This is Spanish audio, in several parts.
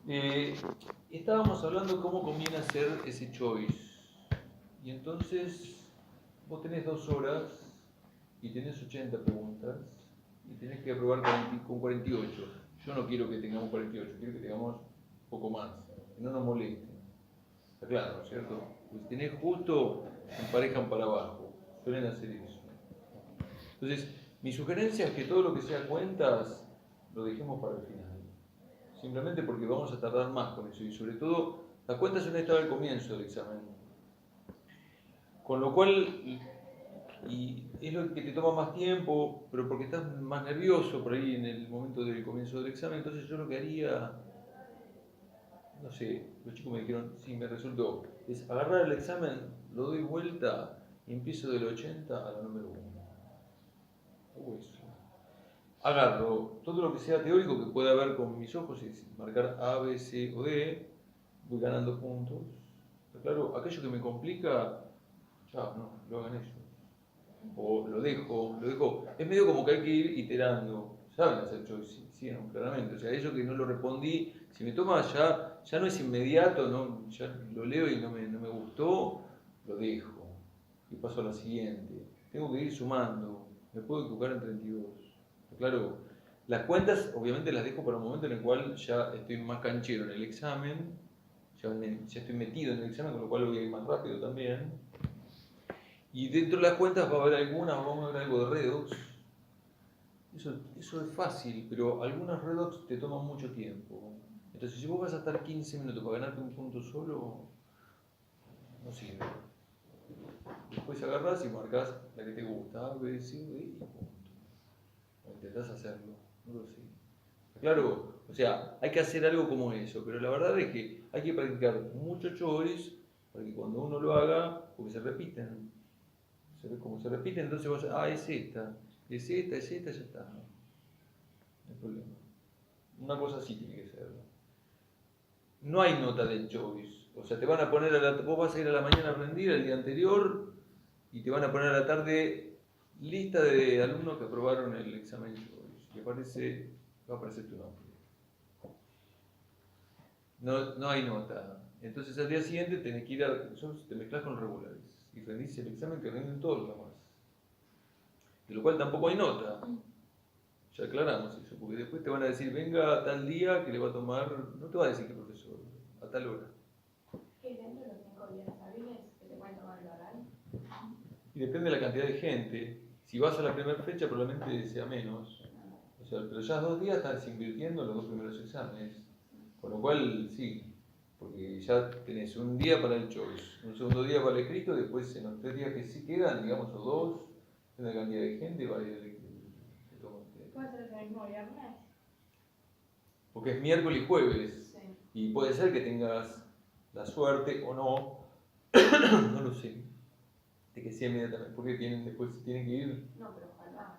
Eh, Estábamos hablando cómo conviene hacer ese choice. Y entonces vos tenés 2 horas y tenés 80 preguntas y tenés que aprobar con 48. Yo no quiero que tengamos 48, quiero que tengamos un poco más, que no nos moleste. Está claro, ¿no es cierto? Pues si tenés justo, emparejan para abajo. Suelen hacer eso. Entonces, mi sugerencia es que todo lo que sea cuentas lo dejemos para el final. Simplemente porque vamos a tardar más con eso. Y sobre todo, las cuentas suelen estar al comienzo del examen. Con lo cual, y es lo que te toma más tiempo, pero porque estás más nervioso por ahí en el momento del comienzo del examen, entonces yo lo que haría, no sé, los chicos me dijeron, sí, me resultó, es agarrar el examen, lo doy vuelta y empiezo del 80 a la número 1. Eso. Agarro todo lo que sea teórico que pueda ver con mis ojos, es marcar A, B, C o D, voy ganando puntos. Pero claro, aquello que me complica, ya, no, lo hagan ellos. O lo dejo. Es medio como que hay que ir iterando. Saben hacer choice, sí, no, claramente. O sea, eso que no lo respondí, si me toma ya no es inmediato, no, ya lo leo y no me gustó, lo dejo. Y paso a la siguiente. Tengo que ir sumando. Me puedo equivocar en 32. Claro, las cuentas obviamente las dejo para un momento en el cual ya estoy más canchero en el examen, ya estoy metido en el examen, con lo cual voy a ir más rápido también. Y dentro de las cuentas va a haber algunas, vamos a ver algo de redox. Eso es fácil, pero algunas redox te toman mucho tiempo. Entonces, si vos vas a estar 15 minutos para ganarte un punto solo, no sirve. Después agarrás y marcás la que te gusta, A, B, C, D y punto. O intentás hacerlo, no lo sé. Claro, o sea, hay que hacer algo como eso, pero la verdad es que hay que practicar mucho choice para que cuando uno lo haga, porque se repiten. Como se repiten, entonces vos, es esta, ya está. No hay problema. Una cosa sí tiene que ser. No hay nota del choice. O sea, te van a poner vos vas a ir a la mañana a rendir el día anterior y te van a poner a la tarde lista de alumnos que aprobaron el examen choice. Y va a aparecer tu nombre. No hay nota. Entonces al día siguiente tenés que ir te mezclas con los regulares y rendís el examen que rinden todos los demás. De lo cual tampoco hay nota. Ya aclaramos eso, porque después te van a decir, venga a tal día que le va a tomar, no te va a decir qué profesor, a tal hora. ¿Qué dentro de los 5 días hábiles que te pueden tomar el oral? Y depende de la cantidad de gente. Si vas a la primera fecha, probablemente sea menos. O sea, pero ya 2 días estás invirtiendo en los 2 primeros exámenes. Con lo cual, sí, porque ya tenés un día para el choice, un segundo día para el escrito, después en los 3 días que sí quedan, digamos, o 2, en la cantidad de gente, va a ir el ¿Puede ser el mismo viernes? porque es miércoles y jueves. Sí. Y puede ser que tengas la suerte o no, no lo sé, de que sea inmediatamente, porque después tienen que ir. No, pero ojalá,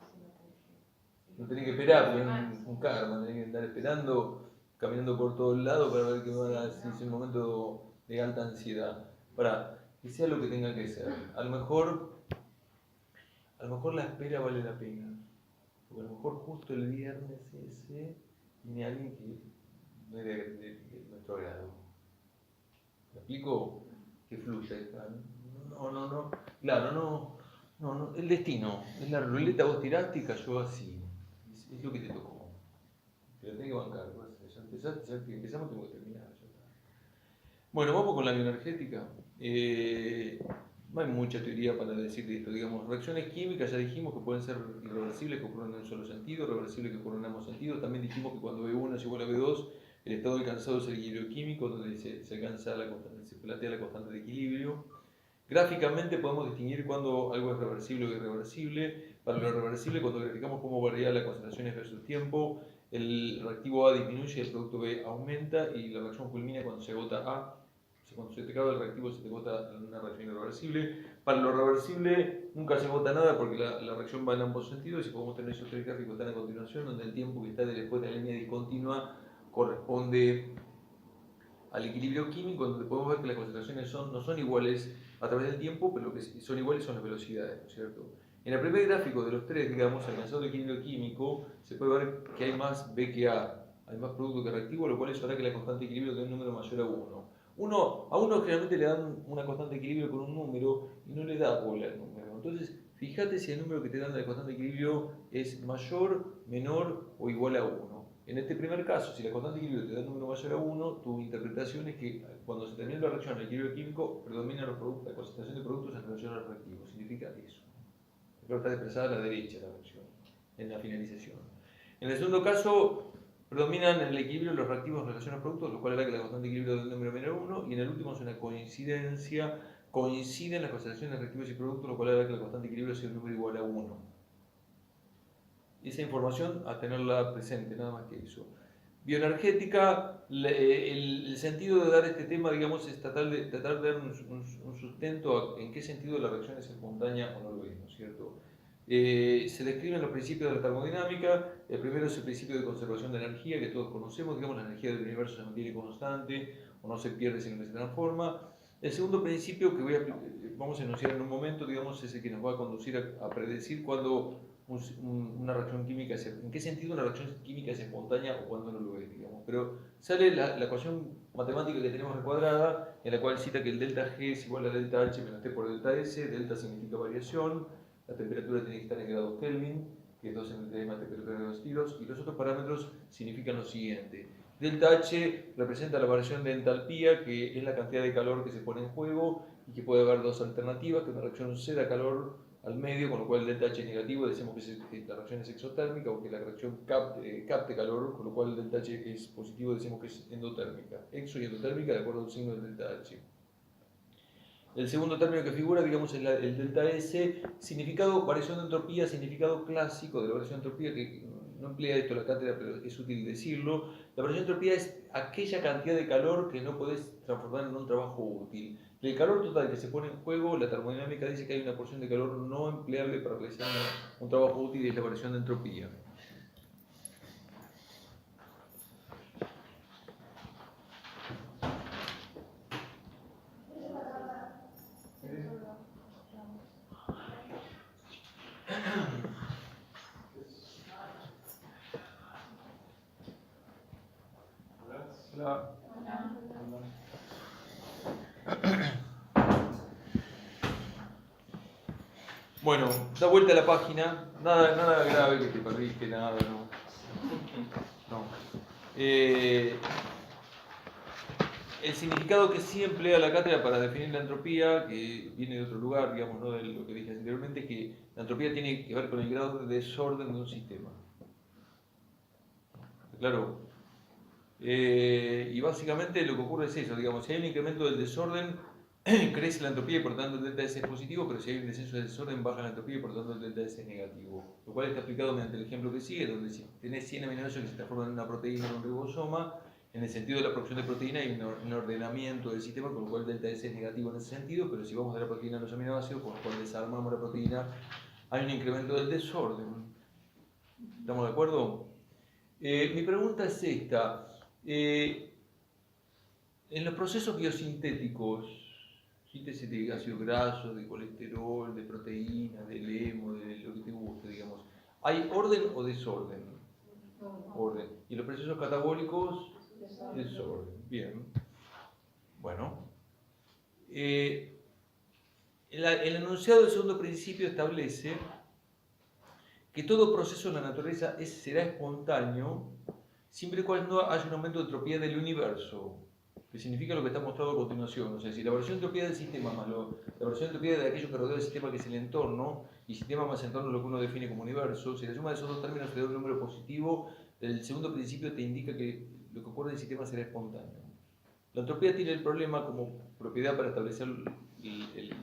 No tenés que esperar, porque es un karma, tenés que estar esperando, caminando por todos lados para ver qué van a decir, es un momento de alta ansiedad. Para que sea lo que tenga que ser. A lo mejor la espera vale la pena. Porque a lo mejor justo el viernes ese viene alguien que no es de nuestro agrado. ¿Me explico? Que fluya. No. Claro, no. El destino. Es la ruleta, vos tiraste y cayó así. Es lo que te tocó. Pero tenés que bancar. Ya empezaste, ya que empezamos tengo que terminar. Ya está. Bueno, vamos con la bioenergética. No hay mucha teoría para decir de esto. Digamos, reacciones químicas ya dijimos que pueden ser irreversibles, que ocurren en un solo sentido, reversibles que ocurren en ambos sentidos. También dijimos que cuando B1 es igual a B2, el estado alcanzado es el equilibrio químico, donde se alcanza se plantea la constante de equilibrio. Gráficamente podemos distinguir cuando algo es reversible o irreversible. Para lo reversible, cuando graficamos cómo varía la concentración versus tiempo, el reactivo A disminuye, el producto B aumenta y la reacción culmina cuando se agota A. O sea, cuando se te acaba el reactivo se te agota en una reacción irreversible. Para lo reversible nunca se agota nada porque la reacción va en ambos sentidos y podemos tener esos 3 gráficos que están a continuación donde el tiempo que está después de la línea discontinua corresponde al equilibrio químico, donde podemos ver que las concentraciones no son iguales a través del tiempo, pero lo que son iguales son las velocidades, ¿no es cierto? En el primer gráfico de los 3, digamos, alcanzado el equilibrio químico, se puede ver que hay más B que A. hay más producto que reactivo, lo cual eso hará que la constante de equilibrio dé un número mayor a 1. A uno generalmente le dan una constante de equilibrio con un número y no le da bola al número. Entonces, fíjate si el número que te dan de la constante de equilibrio es mayor, menor o igual a 1. En este primer caso, si la constante de equilibrio te da un número mayor a 1, tu interpretación es que cuando se termina la reacción, el equilibrio químico, predomina la concentración de productos en relación al reactivo. Significa eso. Pero está expresada a la derecha la reacción, en la finalización. En el segundo caso, predominan en el equilibrio los reactivos en relación a los productos, lo cual hará que la constante de equilibrio del número menor a 1, y en el último es una coincidencia, coinciden las concentraciones de reactivos y productos, lo cual hará que la constante de equilibrio sea un número igual a 1. Esa información a tenerla presente, nada más que eso. Bioenergética, el sentido de dar este tema, digamos, es tratar de dar un sustento a en qué sentido la reacción es espontánea o no lo es, ¿no es cierto? Se describen los principios de la termodinámica. El primero es el principio de conservación de energía, que todos conocemos, digamos, la energía del universo se mantiene constante o no se pierde sino que se transforma. El segundo principio que vamos a enunciar en un momento, digamos, es el que nos va a conducir a predecir cuándo una reacción química en qué sentido una reacción química es espontánea o cuándo no lo es, digamos. Pero sale la ecuación matemática que tenemos recuadrada, en la cual cita que el delta G es igual a delta H menos T por delta S. Delta significa variación, la temperatura tiene que estar en grados Kelvin, que es 2 en la misma temperatura de 2 tiros, y los otros parámetros significan lo siguiente. Delta H representa la variación de entalpía, que es la cantidad de calor que se pone en juego, y que puede haber dos alternativas, que una reacción C da calor al medio, con lo cual el delta H es negativo, decimos que la reacción es exotérmica, o que la reacción capte calor, con lo cual el delta H es positivo, decimos que es endotérmica. Exo y endotérmica de acuerdo al signo del delta H. El segundo término que figura, digamos, es el delta S, significado, variación de entropía, significado clásico de la variación de entropía, que no emplea esto la cátedra, pero es útil decirlo. La variación de entropía es aquella cantidad de calor que no podés transformar en un trabajo útil. El calor total que se pone en juego, la termodinámica dice que hay una porción de calor no empleable para realizar un trabajo útil, y es la variación de entropía. Hola. Bueno, da vuelta a la página, nada grave que te perdiste, nada, no. No. El significado que sí emplea la cátedra para definir la entropía, que viene de otro lugar, digamos, no de lo que dije anteriormente, es que la entropía tiene que ver con el grado de desorden de un sistema. Claro. Y básicamente lo que ocurre es eso, digamos, si hay un incremento del desorden, crece la entropía y por tanto el delta S es positivo, pero si hay un descenso del desorden, baja la entropía y por tanto el delta S es negativo. Lo cual está explicado mediante el ejemplo que sigue, donde si tenés 100 aminoácidos que se transforman en una proteína en un ribosoma, en el sentido de la producción de proteína hay un ordenamiento del sistema, con lo cual el delta S es negativo en ese sentido, pero si vamos de la proteína a los aminoácidos, con lo cual desarmamos la proteína, hay un incremento del desorden. ¿Estamos de acuerdo? Mi pregunta es esta. En los procesos biosintéticos, síntesis de ácidos grasos, de colesterol, de proteínas, de hemo, de lo que te guste, digamos, ¿hay orden o desorden? Orden. ¿Y los procesos catabólicos? Desorden. Bien. Bueno. El enunciado del segundo principio establece que todo proceso en la naturaleza será espontáneo siempre y cuando haya un aumento de entropía del universo, que significa lo que está mostrado a continuación. O sea, si la variación de entropía del sistema más la variación de entropía de aquello que rodea el sistema, que es el entorno, y sistema más entorno lo que uno define como universo, si la suma de esos dos términos te da un número positivo, el segundo principio te indica que lo que ocurre en el sistema será espontáneo. La entropía tiene el problema como propiedad para establecer el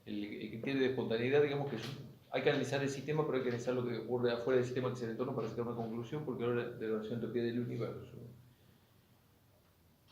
criterio de espontaneidad, digamos que hay que analizar el sistema, pero hay que analizar lo que ocurre afuera del sistema, que es el entorno, para sacar una conclusión, porque habla de la variación de entropía del universo.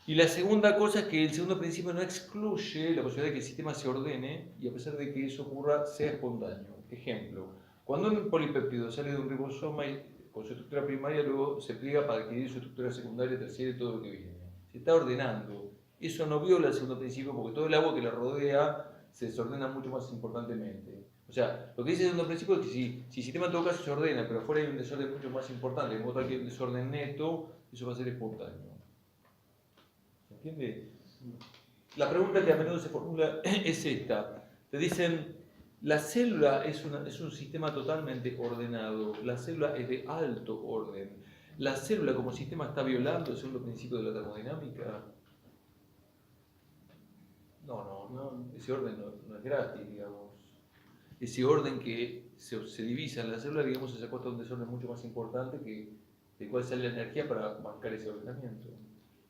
Y la segunda cosa es que el segundo principio no excluye la posibilidad de que el sistema se ordene, y a pesar de que eso ocurra, sea espontáneo. Ejemplo, cuando un polipéptido sale de un ribosoma con su estructura primaria, luego se pliega para adquirir su estructura secundaria, terciaria y todo lo que viene. Se está ordenando. Eso no viola el segundo principio, porque todo el agua que la rodea se desordena mucho más importantemente. O sea, lo que dice el segundo principio es que si el sistema en todo caso se ordena, pero afuera hay un desorden mucho más importante, de modo tal que hay un desorden neto, eso va a ser espontáneo. ¿Se entiende? La pregunta que a menudo se formula es esta. Te dicen, la célula es un sistema totalmente ordenado, la célula es de alto orden. ¿La célula como sistema está violando según los principios de la termodinámica? No, ese orden no es gratis, digamos. Ese orden que se divisa en la célula, digamos, se acosta a un desorden mucho más importante de cuál sale la energía para bancar ese ordenamiento.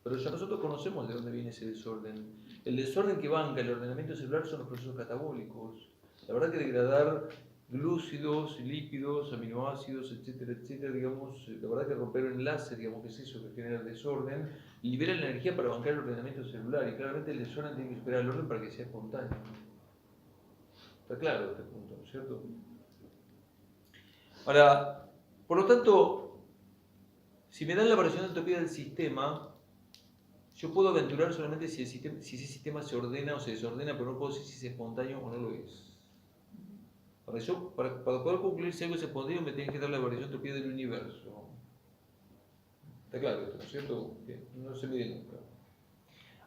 Pero ya nosotros conocemos de dónde viene ese desorden. El desorden que banca el ordenamiento celular son los procesos catabólicos. La verdad que degradar glúcidos, lípidos, aminoácidos, etcétera, digamos, la verdad que romper enlaces, digamos, que es eso que genera el desorden, libera la energía para bancar el ordenamiento celular. Y claramente el desorden tiene que superar el orden para que sea espontáneo. Está claro este punto, ¿no es cierto? Ahora, por lo tanto, si me dan la variación de entropía del sistema, yo puedo aventurar solamente si ese sistema se ordena o se desordena, pero no puedo decir si es espontáneo o no lo es. Para poder concluir si algo es espontáneo, me tienen que dar la variación de entropía del universo. Está claro esto, ¿no es cierto? Que no se mide nunca.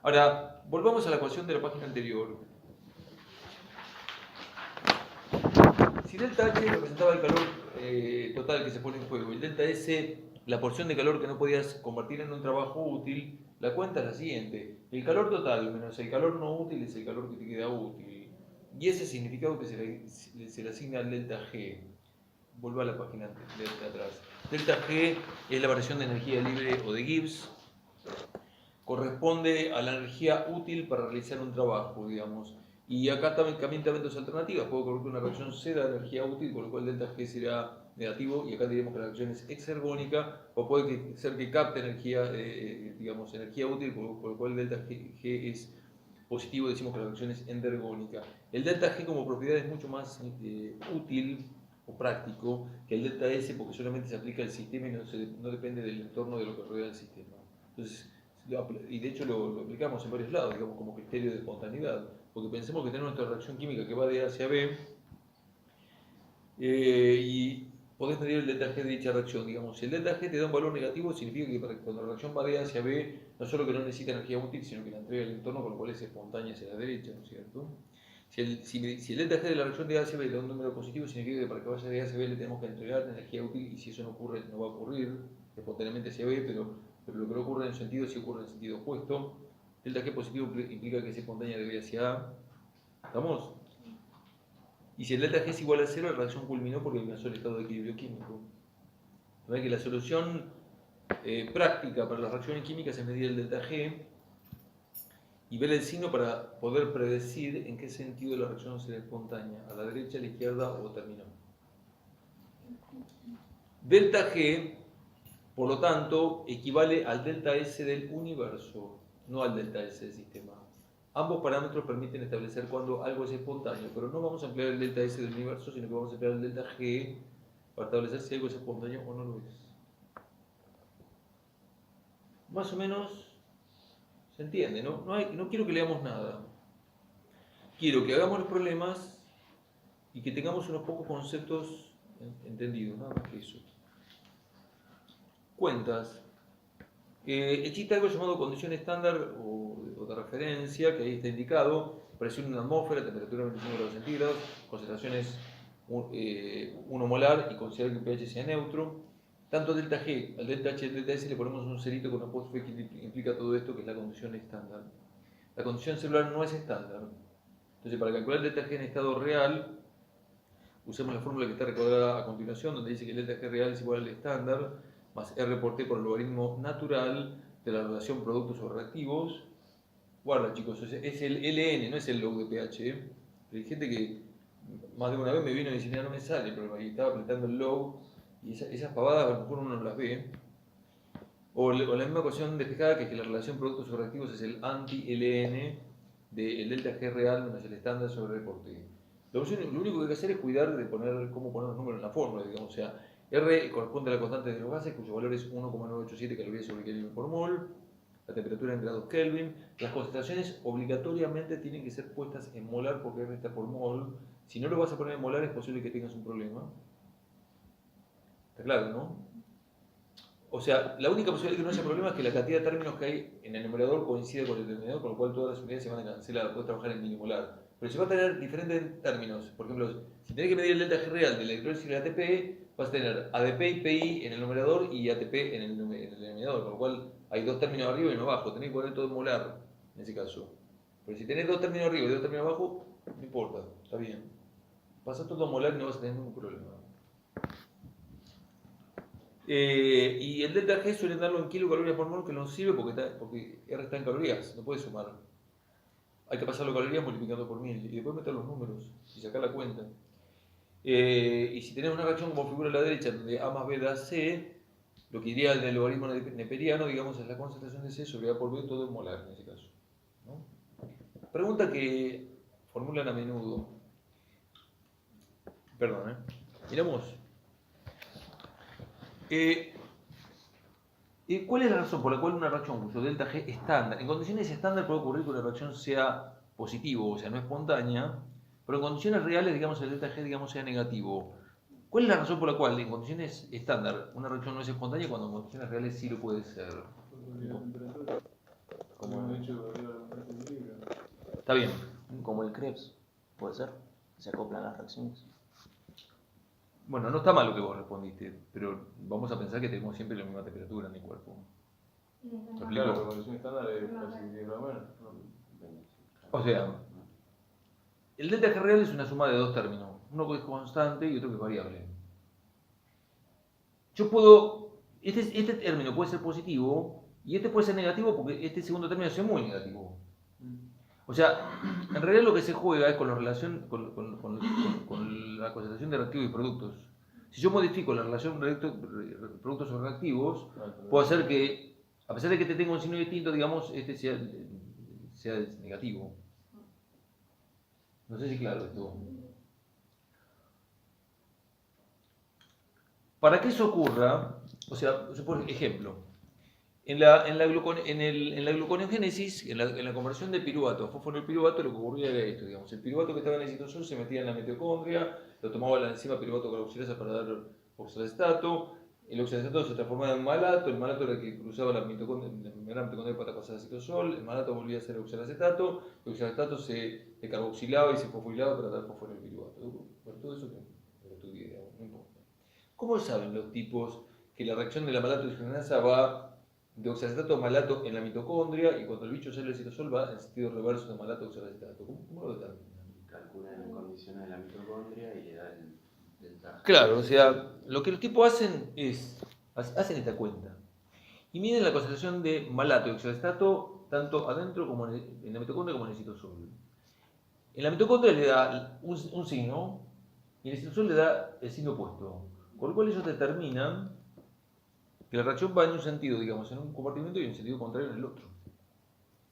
Ahora, volvamos a la ecuación de la página anterior. Si delta H representaba el calor total que se pone en juego y delta S la porción de calor que no podías convertir en un trabajo útil, la cuenta es la siguiente. El calor total menos el calor no útil es el calor que te queda útil. Y ese significado que se le asigna al delta G. Vuelvo a la página de atrás. Delta G es la variación de energía libre o de Gibbs. Corresponde a la energía útil para realizar un trabajo, digamos. Y acá también dos alternativas. Puedo colocar una reacción C de energía útil, con lo cual delta G será negativo, y acá diremos que la reacción es exergónica, o puede ser que capte energía, digamos, energía útil, por lo cual delta G es positivo, decimos que la reacción es endergónica. El delta G como propiedad es mucho más útil o práctico que el delta S, porque solamente se aplica al sistema y no depende del entorno de lo que rodea el sistema. Entonces, y de hecho lo aplicamos en varios lados, digamos, como criterio de espontaneidad, porque pensemos que tenemos nuestra reacción química que va de A hacia B, y podés medir el delta G de dicha reacción, digamos. Si el delta G te da un valor negativo, significa que cuando la reacción va de A hacia B, no solo que no necesita energía útil, sino que la entrega al entorno, con lo cual es espontánea hacia la derecha, ¿no es cierto? Si el delta G de la reacción de A hacia B le da un número positivo, significa que para que vaya de A hacia B le tenemos que entregar energía útil, y si eso no ocurre, no va a ocurrir espontáneamente hacia B, pero lo que no ocurre en un sentido sí ocurre en el sentido opuesto. Delta G positivo implica que es espontánea de B hacia A. ¿Estamos? Y si el delta G es igual a 0, la reacción culminó porque alcanzó el estado de equilibrio químico. ¿Ven que la solución práctica para las reacciones químicas es medir el delta G y ver el signo para poder predecir en qué sentido la reacción será espontánea, a la derecha, a la izquierda o terminó. Delta G, por lo tanto, equivale al delta S del universo, no al delta S del sistema. Ambos parámetros permiten establecer cuando algo es espontáneo, pero no vamos a emplear el delta S del universo, sino que vamos a emplear el delta G para establecer si algo es espontáneo o no lo es. Más o menos se entiende, ¿no? No quiero que leamos nada. Quiero que hagamos los problemas y que tengamos unos pocos conceptos entendidos, nada más que eso. Cuentas. Existe algo llamado condición estándar o de referencia, que ahí está indicado: presión en una atmósfera, temperatura 25 grados centígrados, concentraciones 1 molar y considerar que el pH sea neutro. Tanto delta G al delta H y al delta S le ponemos un cerito con apóstrofe que implica todo esto, que es la condición estándar. La condición celular no es estándar. Entonces, para calcular el delta G en estado real, usemos la fórmula que está recordada a continuación, donde dice que el delta G real es igual al estándar más R por T por el logaritmo natural de la relación productos sobre reactivos. Guarda, chicos, es el LN, no es el log de pH. Hay gente que más de una vez me vino y dice, no me sale, pero ahí estaba apretando el log, y esas pavadas a lo mejor uno no las ve. O la misma ecuación despejada, que es que la relación productos sobre reactivos es el anti-LN del delta G real menos el estándar sobre R por T. Lo único que hay que hacer es cuidar de cómo poner los números en la fórmula, digamos. O sea, R corresponde a la constante de los gases, cuyo valor es 1,987 calorías sobre Kelvin por mol. La temperatura en grados Kelvin. Las concentraciones obligatoriamente tienen que ser puestas en molar, porque R está por mol. Si no lo vas a poner en molar, es posible que tengas un problema. ¿Está claro, no? O sea, la única posibilidad de que no haya problema es que la cantidad de términos que hay en el numerador coincida con el denominador, con lo cual todas las unidades se van a cancelar, puedes trabajar en milimolar. Pero si vas a tener diferentes términos, por ejemplo, si tenés que medir el delta G real de la electrólisis y la ATP, vas a tener ADP y PI en el numerador y ATP en el denominador, con lo cual hay dos términos arriba y uno abajo, tenés que poner todo en molar en ese caso. Pero si tenés dos términos arriba y dos términos abajo, no importa, está bien. Pasa todo en molar y no vas a tener ningún problema. Y el delta G suelen darlo en kilocalorías por mol, que no sirve porque R está en calorías, no puede sumar. Hay que pasarlo calorías multiplicando por 1000 y después meter los números y sacar la cuenta. Y si tenés una reacción como figura a la derecha, donde A más B da C, lo que iría del logaritmo neperiano, digamos, es la concentración de C sobre A por B, todo en molar en ese caso, ¿no? Pregunta que formulan a menudo. Perdón, miramos. ¿Cuál es la razón por la cual una reacción cuyo delta G estándar, en condiciones estándar puede ocurrir que la reacción sea positivo, o sea, no espontánea, pero en condiciones reales, digamos, el delta G, digamos, sea negativo? ¿Cuál es la razón por la cual en condiciones estándar una reacción no es espontánea cuando en condiciones reales sí lo puede ser? Como el hecho de variar la temperatura de equilibrio. Está bien. Como el Krebs, puede ser, se acoplan las reacciones. Bueno, no está mal lo que vos respondiste, pero vamos a pensar que tenemos siempre la misma temperatura en el cuerpo. ¿Me explico? Claro, la condición estándar es casi 10 grados menos. O sea, el delta G real es una suma de dos términos, uno que es constante y otro que es variable. Yo puedo, este término puede ser positivo y este puede ser negativo porque este segundo término es muy negativo. O sea, en realidad lo que se juega es con la relación, con la concentración de reactivos y productos. Si yo modifico la relación productos sobre reactivos, puedo hacer que, a pesar de que este tenga un signo distinto, digamos, este sea negativo. No sé si claro esto. Para que eso ocurra, o sea, por ejemplo, en la gluconeogénesis, en la conversión de piruvato a fosfonilpiruvato, lo que ocurría era esto, digamos, el piruvato que estaba en el citosol se metía en la mitocondria, lo tomaba la enzima piruvato carboxilasa para dar oxalacetato, el oxalacetato se transformaba en malato, el malato era el que cruzaba la membrana mitocondrial para pasar al citosol, el malato volvía a ser oxalacetato, el oxalacetato se decarboxilaba y se fosforilaba para dar fosfonilpiruvato. Bueno, todo eso lo estudié, digamos, no importa. ¿Cómo saben los tipos que la reacción de la malato deshidrogenasa va de oxalacetato a malato en la mitocondria y cuando el bicho sale del citosol va en sentido reverso de malato a oxalacetato? ¿Cómo lo determinan? Calculan las condiciones de la mitocondria y le da el delta. Claro, o sea, lo que los tipos hacen es, hacen esta cuenta y miden la concentración de malato y oxalacetato tanto adentro como en la mitocondria como en el citosol. En la mitocondria le da un signo y en el citosol le da el signo opuesto, con lo cual ellos determinan que la reacción va en un sentido, digamos, en un compartimento y en un sentido contrario en el otro.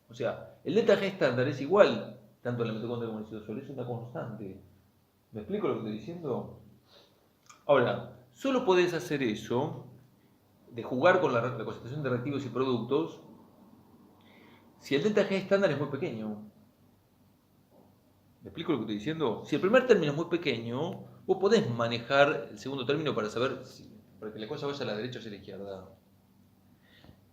O sea, el delta G estándar es igual tanto en la mitocondria como en el citosol, es una constante. ¿Me explico lo que estoy diciendo? Ahora, solo podés hacer eso, de jugar con la concentración de reactivos y productos, si el delta G estándar es muy pequeño. ¿Me explico lo que estoy diciendo? Si el primer término es muy pequeño, vos podés manejar el segundo término para saber para que la cosa vaya a la derecha o hacia la izquierda.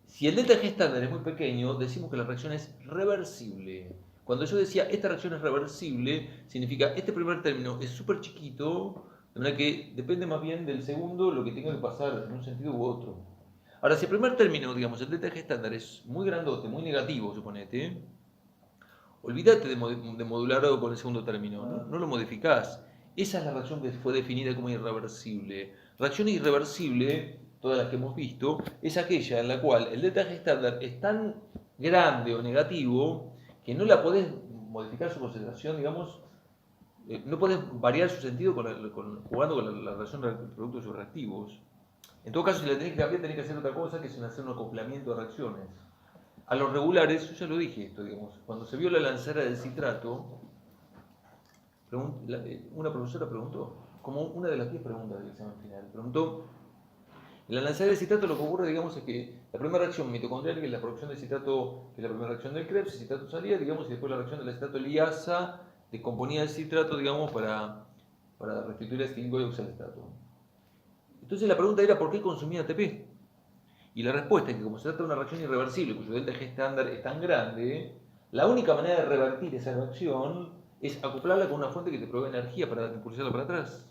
Si el delta G estándar es muy pequeño, decimos que la reacción es reversible. Cuando yo decía esta reacción es reversible, significa este primer término es súper chiquito, de manera que depende más bien del segundo lo que tenga que pasar en un sentido u otro. Ahora, si el primer término, digamos, el delta G estándar es muy grandote, muy negativo, suponete, olvídate de modularlo con el segundo término, no lo modificás. Esa es la reacción que fue definida como irreversible. Reacción irreversible, todas las que hemos visto, es aquella en la cual el delta G estándar es tan grande o negativo que no la podés modificar su concentración, digamos, no podés variar su sentido jugando con la relación de productos y reactivos. En todo caso, si la tenés que cambiar, tenés que hacer otra cosa, que es hacer un acoplamiento de reacciones. A los regulares, yo ya lo dije esto, digamos, cuando se vio la lanzadera del citrato, una profesora preguntó, como una de las 10 preguntas del examen final, preguntó, en la lanzadera del citrato lo que ocurre, digamos, es que la primera reacción mitocondrial, que es la producción de citrato, que es la primera reacción del Krebs, el citrato salía, digamos, y después la reacción del acetato liasa descomponía el citrato, digamos, para restituir el 5 de oxalestato. Entonces la pregunta era, ¿por qué consumía ATP? Y la respuesta es que como se trata de una reacción irreversible, cuyo delta G estándar es tan grande, la única manera de revertir esa reacción es acoplarla con una fuente que te provee energía para impulsarla para atrás.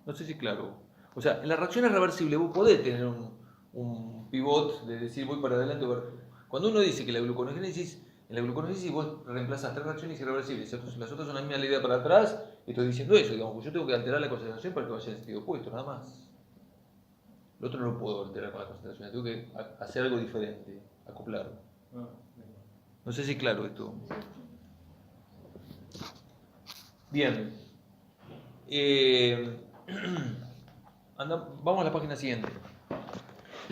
No sé si es claro. O sea, en las reacciones reversibles vos podés tener un pivot de decir voy para adelante. Cuando uno dice que en la gluconeogénesis vos reemplazás 3 reacciones irreversibles, las otras son la misma idea para atrás, estoy diciendo eso, digamos, que yo tengo que alterar la concentración para que vaya en sentido opuesto, nada más. Lo otro no lo puedo alterar con la concentración, tengo que hacer algo diferente, acoplarlo. No sé si es claro esto. Bien. Vamos a la página siguiente.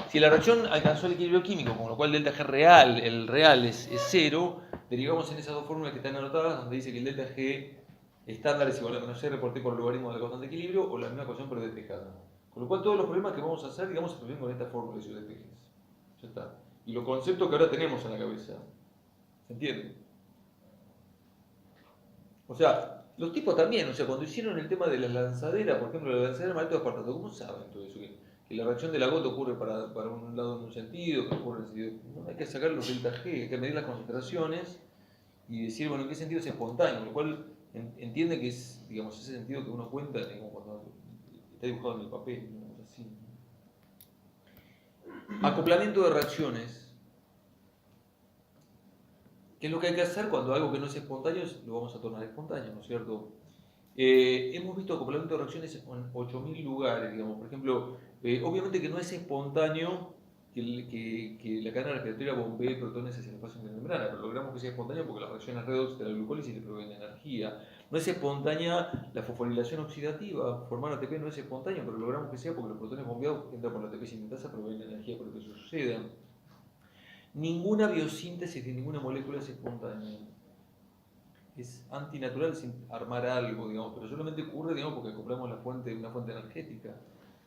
Si la reacción alcanzó el equilibrio químico, con lo cual el delta G real, el real es 0, derivamos en esas dos fórmulas que están anotadas, donde dice que el delta G estándar es igual a menos R por T por el logaritmo de la constante de equilibrio, o la misma ecuación pero despejada. Con lo cual todos los problemas que vamos a hacer, digamos, se resuelven con esta fórmula de despejes. Ya está. Y los conceptos que ahora tenemos en la cabeza. ¿Se entiende? O sea, los tipos también, o sea, cuando hicieron el tema de la lanzadera, por ejemplo, la lanzadera Mareto de Espartato, ¿cómo saben todo eso? Que la reacción de la gota ocurre para un lado en un sentido, que ocurre en el sentido. No, hay que sacar los delta G, hay que medir las concentraciones y decir, bueno, en qué sentido es espontáneo, lo cual entiende que es, digamos, ese sentido que uno cuenta, digamos, cuando está dibujado en el papel, digamos, así. Acoplamiento de reacciones. ¿Qué es lo que hay que hacer cuando algo que no es espontáneo lo vamos a tornar espontáneo, ¿no es cierto? Hemos visto acoplamiento de reacciones en 8.000 lugares, digamos. Por ejemplo, obviamente que no es espontáneo que la cadena respiratoria bombee protones hacia el espacio de la membrana, pero logramos que sea espontáneo porque las reacciones redox de la glucólisis le proveen energía. No es espontánea la fosforilación oxidativa, formar ATP no es espontáneo, pero logramos que sea porque los protones bombeados que entran por la ATP sintasa proveen energía para que eso suceda. Ninguna biosíntesis de ninguna molécula es espontánea. Es antinatural sin armar algo, digamos, pero solamente ocurre, digamos, porque acoplamos una fuente energética.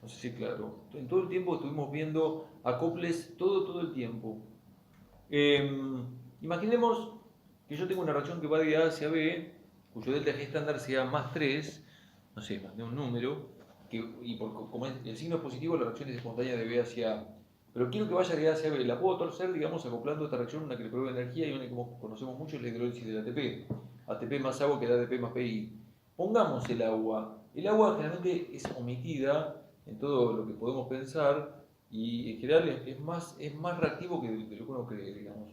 No sé si es claro. En todo el tiempo estuvimos viendo acoples todo el tiempo. Imaginemos que yo tengo una reacción que va de A hacia B, cuyo delta G estándar sea más 3, no sé, más de un número, como el signo es positivo, la reacción es espontánea de B hacia A. Pero quiero que vaya de A hacia B. La puedo torcer, digamos, acoplando esta reacción, una que le provee energía y una que como conocemos mucho es la hidrólisis del ATP. ATP más agua que da ADP más PI. Pongamos el agua. El agua generalmente es omitida en todo lo que podemos pensar y en general es más reactivo que lo que uno cree, digamos.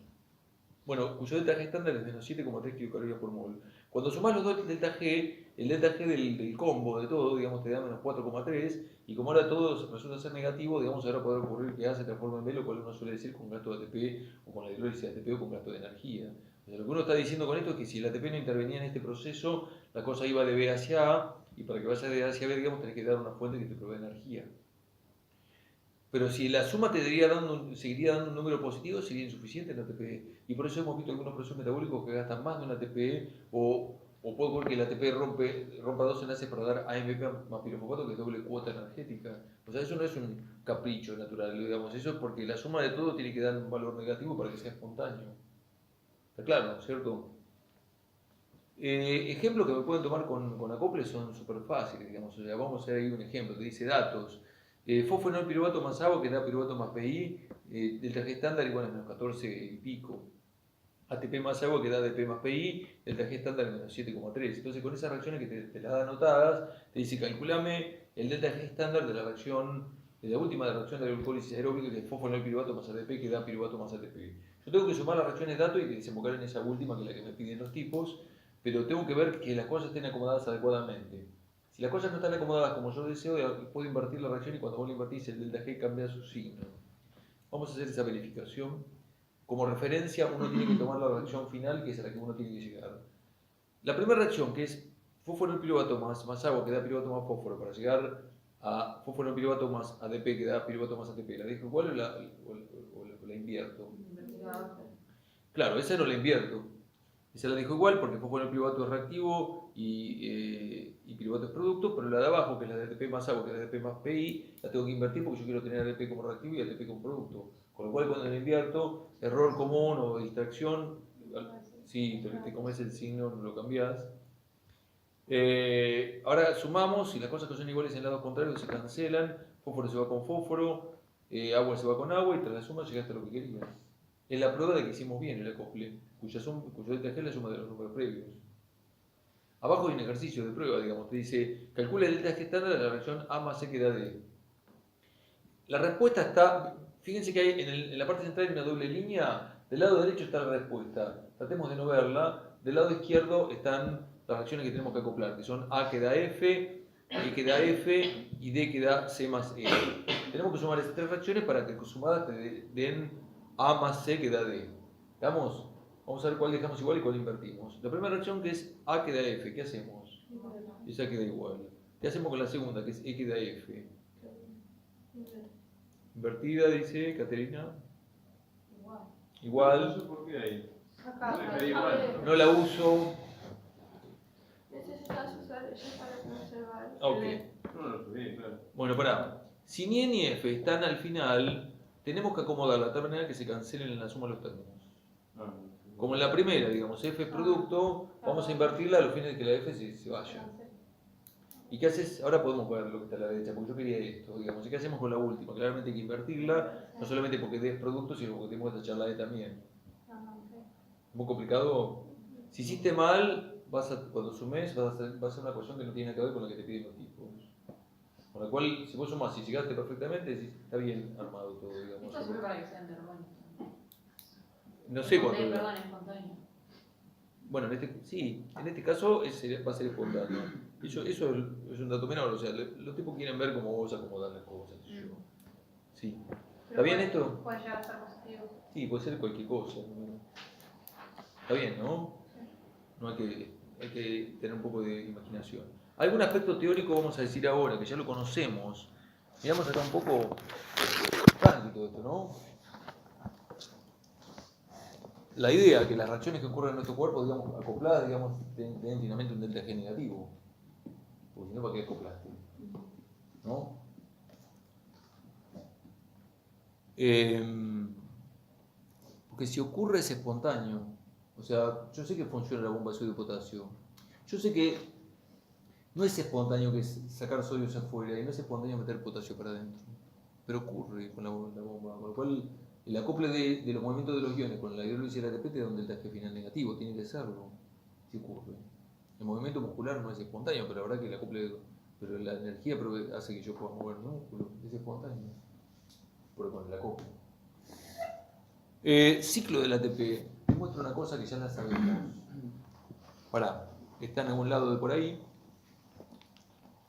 Bueno, cuyo delta G estándar es menos 7,3 kcal por mol. Cuando sumás los dos delta G, el delta G del combo de todo, digamos, te da menos 4,3, y como ahora todo resulta ser negativo, digamos, ahora podrá ocurrir que A se transforme en B, lo cual uno suele decir con gasto de ATP, o con la hidrólisis de ATP, o con gasto de energía. O sea, lo que uno está diciendo con esto es que si el ATP no intervenía en este proceso, la cosa iba de B hacia A, y para que vaya de A hacia B, digamos, tenés que dar una fuente que te provee energía. Pero si la suma seguiría dando un número positivo, sería insuficiente en ATP. Y por eso hemos visto algunos procesos metabólicos que gastan más de un ATP, o puede ocurrir que el ATP rompa dos enlaces para dar AMP más pirofosfato, que es doble cuota energética. O sea, eso no es un capricho natural, digamos. Eso es porque la suma de todo tiene que dar un valor negativo para que sea espontáneo. Está claro, ¿no es cierto? Ejemplos que me pueden tomar con acoples son súper fáciles, digamos. O sea, vamos a hacer ahí un ejemplo. Te dice datos. Fosfenol piruvato más agua que da piruvato más PI, delta G estándar igual a menos 14 y pico. ATP más agua que da ADP más PI, delta G estándar es menos 7,3. Entonces con esas reacciones que te las dan anotadas, te dice calculame el delta G estándar de la reacción, de la última reacción de la glucólisis aeróbica, que es fosfenol piruvato más ADP que da piruvato más ATP. Yo tengo que sumar las reacciones de datos y desembocar en esa última que es la que me piden los tipos, pero tengo que ver que las cosas estén acomodadas adecuadamente. Si las cosas no están acomodadas como yo deseo, puedo invertir la reacción y cuando vos la invertís el delta G cambia su signo. Vamos a hacer esa verificación. Como referencia uno tiene que tomar la reacción final, que es a la que uno tiene que llegar. La primera reacción, que es fósforo piruvato más agua que da piruvato más fósforo, para llegar a fósforo piruvato más ADP que da piruvato más ATP, ¿la dejo igual o la invierto? Claro, esa no la invierto. Esa la dejo igual porque fósforo piruvato es reactivo y piruvato es producto, pero la de abajo, que es la de ATP más agua, que es la de ATP más PI, la tengo que invertir porque yo quiero tener ATP como reactivo y ATP como producto. Con lo cual cuando la invierto, error común o distracción, si te comes el signo no lo cambiás. Ahora sumamos, y las cosas que son iguales en el lado contrario se cancelan, fósforo se va con fósforo, agua se va con agua y tras la suma llegaste a lo que querías. Es la prueba de que hicimos bien el acople, cuyo delta G es la suma de los números previos. Abajo hay un ejercicio de prueba, digamos, te dice, calcula el delta G estándar de la reacción A más C que da D. La respuesta está, fíjense que hay en la parte central hay una doble línea, del lado derecho está la respuesta, tratemos de no verla, del lado izquierdo están las reacciones que tenemos que acoplar, que son A que da F, E que da F y D que da C más E. Tenemos que sumar esas tres reacciones para que sumadas te den A más C que da D. Vamos a ver cuál dejamos igual y cuál invertimos. La primera reacción que es A que da F, ¿qué hacemos? Esa queda igual. ¿Qué hacemos con la segunda que es E que da F? Invertida, dice Caterina. Igual. ¿Eso por qué ahí? Acá, No la uso. necesitas usar ella para conservar. Ok. No lo subí, claro. Bueno, pará. Si ni E ni F están al final, tenemos que acomodarla de tal manera que se cancelen en la suma los términos. Ah, Como en la primera, digamos, F es producto, vamos a invertirla a los fines de que la F se vaya. ¿Y qué haces? Ahora podemos ver lo que está a la derecha, porque yo quería esto, digamos. ¿Y qué hacemos con la última? Claramente hay que invertirla, no solamente porque D es producto, sino porque tenemos que tachar la D también. Muy complicado. Si hiciste mal, cuando sumes, va a ser una cuestión que no tiene nada que ver con lo que te piden los tipos. Con la cual, si vos sumás y llegaste perfectamente, decís, está bien armado todo, digamos. Esto sirve para que sean armónicos. No sé cuánto. Perdón, espontáneo. Bueno, en este caso va a ser espontáneo. Eso es un dato menor, o sea, los tipos quieren ver cómo vos acomodar las cosas. Sí. ¿Está bien esto? Puede llegar a ser positivo. Sí, puede ser cualquier cosa. Está bien, ¿no? No hay que tener un poco de imaginación. Algún aspecto teórico vamos a decir ahora, que ya lo conocemos. Miramos acá un poco tranqui todo esto, ¿no? La idea que las reacciones que ocurren en nuestro cuerpo, digamos, acopladas, digamos, tienen finalmente un delta G negativo. Porque si no, ¿para qué acoplaste? ¿No? Porque si ocurre es espontáneo. O sea, yo sé que funciona la bomba de sodio y potasio. Yo sé que no es espontáneo que sacar sodio hacia afuera y no es espontáneo meter potasio para adentro. Pero ocurre con la bomba. Con lo cual, el acople de los movimientos de los iones con la hidrólisis y el ATP te da un delta G final negativo. Tiene que serlo. Si ocurre. El movimiento muscular no es espontáneo, pero la verdad que el acople, pero la energía hace que yo pueda mover el músculo. Es espontáneo. Pero con el acople. Ciclo del ATP. Te muestro una cosa que ya la sabemos. Pará, está en algún lado de por ahí.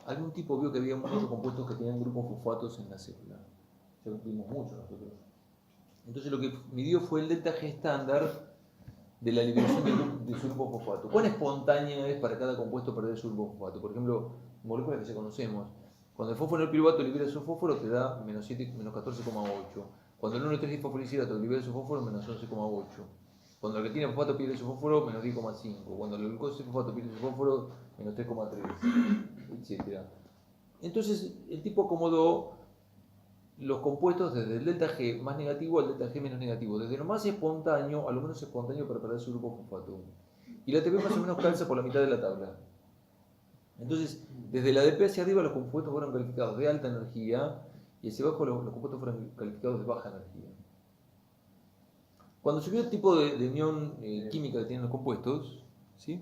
Algún tipo vio que había muchos compuestos que tenían grupos fosfatos en la célula. Ya vimos mucho nosotros. Entonces lo que midió fue el delta G estándar de la liberación de su grupo fosfato. ¿Cuán espontánea es para cada compuesto perder su grupo fosfato? Por ejemplo, moléculas que ya conocemos. Cuando el fósforo piruvato libera su fósforo te da menos 14,8. Cuando el 1,3-difosfolicidato libera su fósforo, menos 11,8. Cuando la retina fosfato pierde su fósforo, menos 10,5. Cuando el glucosa fosfato pierde su fósforo, menos 3,3, etc. Entonces, el tipo acomodó los compuestos desde el delta G más negativo al delta G menos negativo, desde lo más espontáneo a lo menos espontáneo para perder su grupo fosfato. Y la ATP más o menos calza por la mitad de la tabla. Entonces, desde la ADP hacia arriba los compuestos fueron calificados de alta energía y hacia abajo los compuestos fueron calificados de baja energía. Cuando subió el tipo de unión química que tienen los compuestos, ¿sí?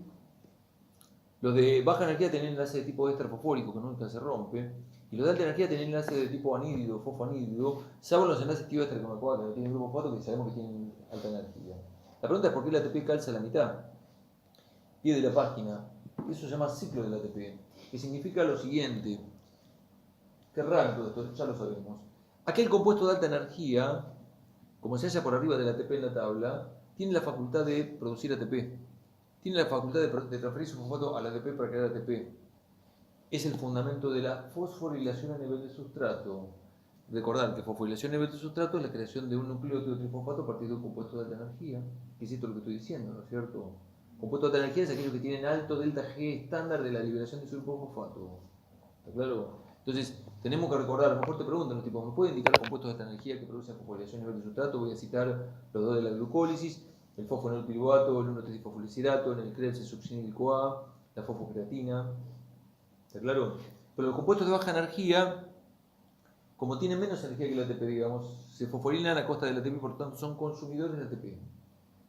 Los de baja energía tenían enlace de tipo éster fosfórico que nunca se rompe, y los de alta energía tenían enlace de tipo anhídrido, fosfoanhídrido, salvo los enlaces tipo éster como el que no tienen grupo fosfato, que sabemos que tienen alta energía. La pregunta es por qué la ATP calza a la mitad. Pie de la página. Eso se llama ciclo del ATP, que significa lo siguiente. Qué raro todo esto, ya lo sabemos. Aquel compuesto de alta energía, como se halla por arriba del ATP en la tabla, tiene la facultad de producir ATP. Tiene la facultad de transferir su fosfato al ATP para crear ATP. Es el fundamento de la fosforilación a nivel de sustrato. Recordad que fosforilación a nivel de sustrato es la creación de un nucleótido trifosfato a partir de un compuesto de alta energía. ¿Qué es esto lo que estoy diciendo, no es cierto? Compuestos de alta energía es aquellos que tienen alto delta G estándar de la liberación de su grupo fosfato. ¿Está claro? Entonces, tenemos que recordar, a lo mejor te preguntan los tipos, ¿me pueden indicar los compuestos de alta energía que producen fosforilación a nivel de sustrato? Voy a citar los dos de la glucólisis, el fosfonilpiruvato, el 1,3-difosfolicidato, el Krebs, el succinílico-A, la fosfocreatina. ¿Está claro? Pero los compuestos de baja energía, como tienen menos energía que el ATP, digamos, se fosforilan a costa del ATP, por lo tanto son consumidores de ATP.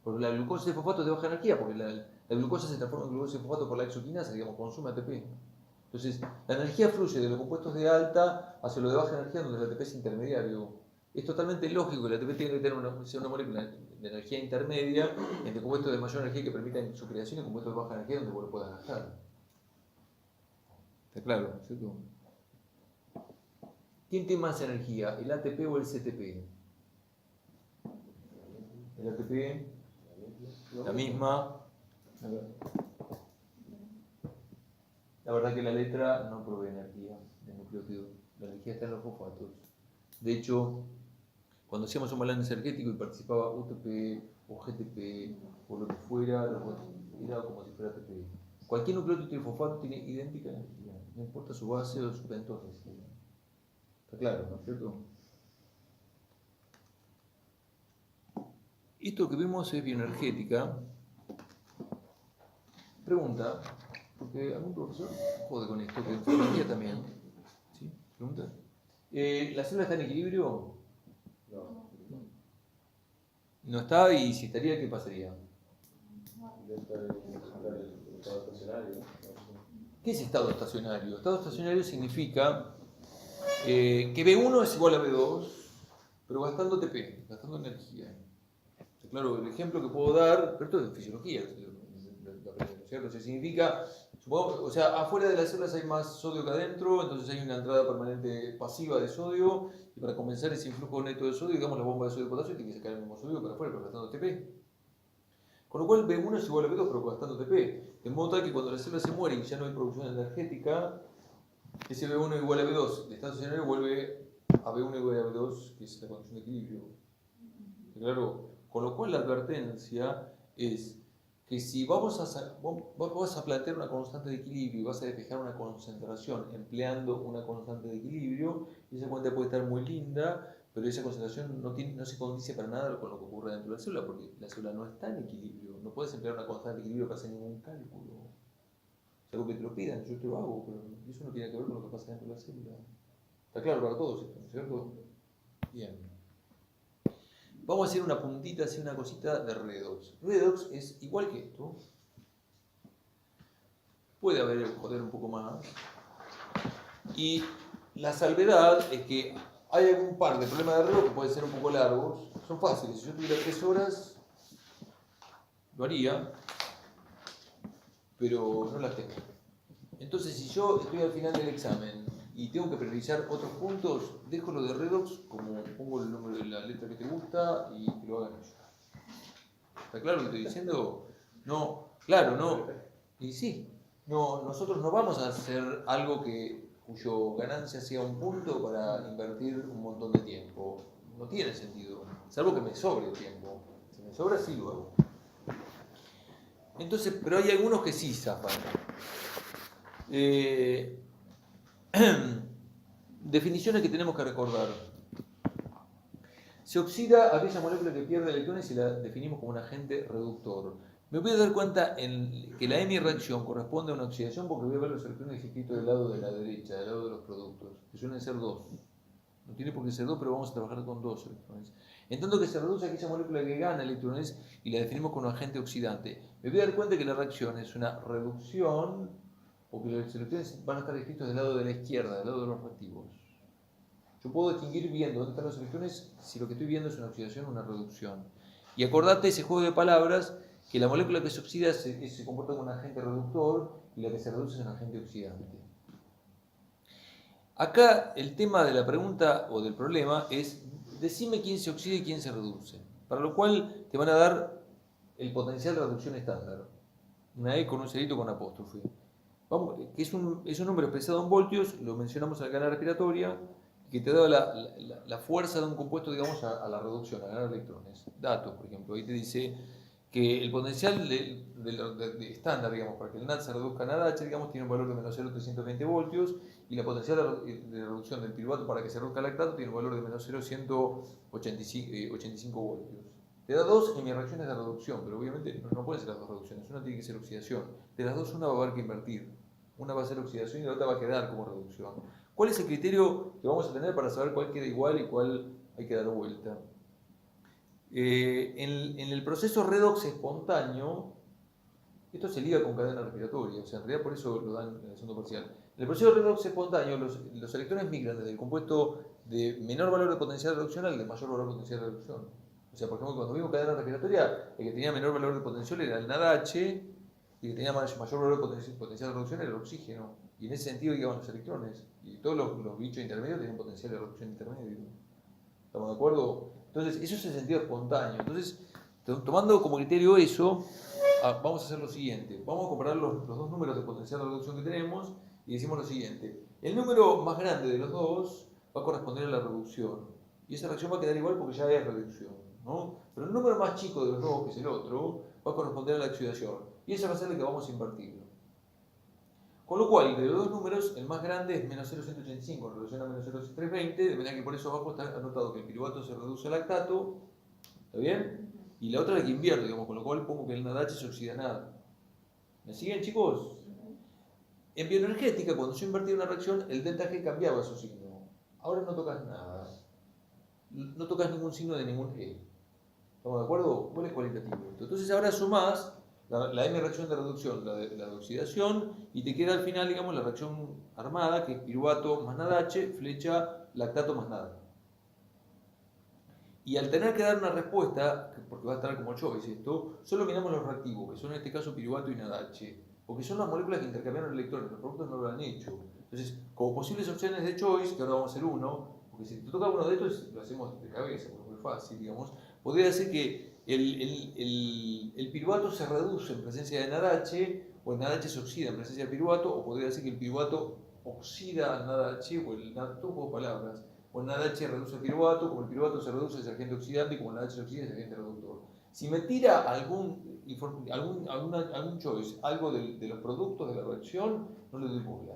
Porque la glucosa y fosfato es de baja energía, porque la glucosa se transforma en glucosa y fosfato por la exoquinasa, digamos, consume ATP. Entonces, la energía fluye de los compuestos de alta hacia lo de baja energía, donde el ATP es intermediario. Es totalmente lógico que el ATP tiene que tener ser una molécula de energía intermedia entre compuestos de mayor energía que permitan su creación y compuestos de baja energía donde vos lo puedas gastar. ¿Está claro? ¿Cierto? ¿Quién tiene más energía, el ATP o el CTP? El ATP, la misma. La verdad que la letra no provee energía de nucleótido. La energía está en los fosfatos. De hecho, cuando hacíamos un balance energético y participaba UTP o GTP o lo que fuera, era como si fuera ATP. Cualquier nucleótido trifosfato tiene idéntica energía, no importa su base o su pentosis. Está claro, ¿no es cierto? Esto que vimos es bioenergética. Pregunta, porque algún profesor jode con esto, que en biología también. ¿Sí? Pregunta. ¿La célula está en equilibrio? No. No está, y si estaría, ¿qué pasaría? Debe estar en estado estacionario, ¿no? ¿Qué es estado estacionario? Estado estacionario significa que B1 es igual a B2, pero gastando TP, gastando energía. Claro, el ejemplo que puedo dar, pero esto es de fisiología, ¿no es cierto? O sea, significa, o sea, afuera de las células hay más sodio que adentro, entonces hay una entrada permanente pasiva de sodio, y para compensar ese influjo neto de sodio, digamos, la bomba de sodio y potasio tiene que sacar el mismo sodio para afuera, pero gastando TP. Con lo cual B1 es igual a B2, pero gastando TP. De modo tal que cuando la célula se muere y ya no hay producción energética, ese B1 igual a B2, el estado estacionario vuelve a B1 igual a B2, que es la condición de equilibrio. Claro, con lo cual la advertencia es que si vos vas a plantear una constante de equilibrio y vas a despejar una concentración empleando una constante de equilibrio, esa cuenta puede estar muy linda, pero esa concentración no se condice para nada con lo que ocurre dentro de la célula, porque la célula no está en equilibrio. No puedes emplear una constante de equilibrio para hacer ningún cálculo. Es algo que te lo pidan, yo te lo hago, pero eso no tiene que ver con lo que pasa dentro de la célula. Está claro para todos esto, ¿no es cierto? Bien. Vamos a hacer una puntita, hacer una cosita de redox. Redox es igual que esto. Puede haber joder un poco más. Y la salvedad es que hay algún par de problemas de redox que pueden ser un poco largos. Son fáciles. Si yo tuviera 3 horas, lo haría, pero no las tengo. Entonces, si yo estoy al final del examen y tengo que priorizar otros puntos, dejo lo de redox, como pongo el nombre de la letra que te gusta y que lo hagan ellos. ¿Está claro lo que estoy diciendo? No, claro, no. Y sí, no, nosotros no vamos a hacer algo cuyo ganancia sea un punto para invertir un montón de tiempo. No tiene sentido, salvo que me sobre el tiempo. Si me sobra, sí lo hago. Entonces, pero hay algunos que sí zafan. Definiciones que tenemos que recordar. Se oxida aquella molécula que pierde electrones y la definimos como un agente reductor. Me voy a dar cuenta en que la hemi-reacción corresponde a una oxidación porque voy a ver los electrones escritos del lado de la derecha, del lado de los productos, que suelen ser 2. No tiene por qué ser 2, pero vamos a trabajar con 2 electrones. En tanto que se reduce aquella molécula que gana electrones y la definimos como un agente oxidante. Me voy a dar cuenta que la reacción es una reducción, porque los electrones van a estar escritos del lado de la izquierda, del lado de los reactivos. Yo puedo distinguir bien dónde están los electrones si lo que estoy viendo es una oxidación o una reducción. Y acordate ese juego de palabras, que la molécula que se oxida se comporta como un agente reductor y la que se reduce es un agente oxidante. Acá el tema de la pregunta o del problema es: decime quién se oxida y quién se reduce. Para lo cual te van a dar el potencial de reducción estándar. Una E con un cerito con apóstrofe. Que es un número expresado en voltios, lo mencionamos en la cadena respiratoria, que te da la fuerza de un compuesto, digamos, a la reducción, a ganar electrones. Datos, por ejemplo, ahí te dice que el potencial de estándar, digamos, para que el NAD se reduzca a NADH, digamos, tiene un valor de menos 0,320 voltios, y la potencial de reducción del piruvato para que se reduzca al lactato tiene un valor de menos 0,185 voltios. Te da 2 hemireacciones de reducción, pero obviamente no pueden ser las 2 reducciones, una tiene que ser oxidación. De las 2, una va a haber que invertir. Una va a ser oxidación y la otra va a quedar como reducción. ¿Cuál es el criterio que vamos a tener para saber cuál queda igual y cuál hay que dar vuelta? En el proceso redox espontáneo, esto se liga con cadena respiratoria, o sea, en realidad por eso lo dan en el segundo parcial. En el proceso redox espontáneo, los electrones migran desde el compuesto de menor valor de potencial de reducción al de mayor valor de potencial de reducción. O sea, por ejemplo, cuando vimos cadena respiratoria, el que tenía menor valor de potencial era el NADH, y el que tenía mayor valor de potencial de reducción era el oxígeno. Y en ese sentido iban los electrones. Y todos los bichos intermedios tenían potencial de reducción intermedio. ¿Estamos de acuerdo? Entonces, eso es el sentido espontáneo. Entonces, tomando como criterio eso, vamos a hacer lo siguiente. Vamos a comparar los dos números de potencial de reducción que tenemos y decimos lo siguiente. El número más grande de los dos va a corresponder a la reducción. Y esa reacción va a quedar igual porque ya es reducción, ¿no? Pero el número más chico de los dos, que es el otro, va a corresponder a la oxidación. Y esa va a ser la que vamos a invertir. Con lo cual, de los dos números, el más grande es menos 0,185 en relación a menos 0,320, de manera que por eso abajo está anotado que el piruvato se reduce a lactato, ¿está bien? Y la otra es la que invierto, digamos, con lo cual pongo que el NADH se oxida nada. ¿Me siguen, chicos? En bioenergética, cuando yo invertía una reacción, el delta G cambiaba su signo. Ahora no tocas nada. No tocas ningún signo de ningún E. ¿Estamos de acuerdo? ¿Cuál es cualitativo? Entonces ahora sumás la M reacción de reducción, la de oxidación, y te queda al final, digamos, la reacción armada, que es piruvato más NADH, flecha, lactato más nada. Y al tener que dar una respuesta, porque va a estar como choice esto, solo miramos los reactivos, que son en este caso piruvato y NADH, porque son las moléculas que intercambiaron electrones, los productos no lo han hecho. Entonces, como posibles opciones de choice, que ahora vamos a hacer uno, porque si te toca uno de estos, lo hacemos de cabeza, porque es muy fácil, digamos, podría ser que el piruvato se reduce en presencia de NADH, o el NADH se oxida en presencia de piruvato, o podría ser que el piruvato oxida al NADH, o el NADH, todo juego de palabras, o el NADH reduce el piruvato, como el piruvato se reduce es agente oxidante, y como el NADH se oxida es agente reductor. Si me tira algún choice, algo de los productos de la reacción, no le doy bola.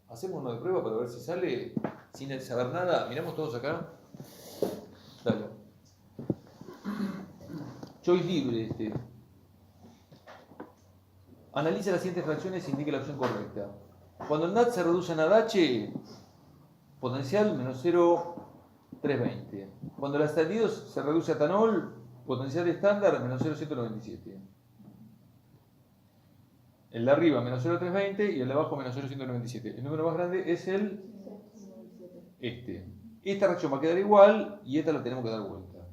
Hacemos una de prueba para ver si sale sin saber nada. Miramos todos acá. Dale. Choice libre este. Analiza las siguientes reacciones e indique la opción correcta. Cuando el NAD se reduce a NADH, potencial menos 0,320. Cuando el acetaldehído se reduce a etanol, potencial estándar menos 0,197. El de arriba menos 0,320 y el de abajo menos 0,197. El número más grande es este. Esta reacción va a quedar igual y esta la tenemos que dar vuelta.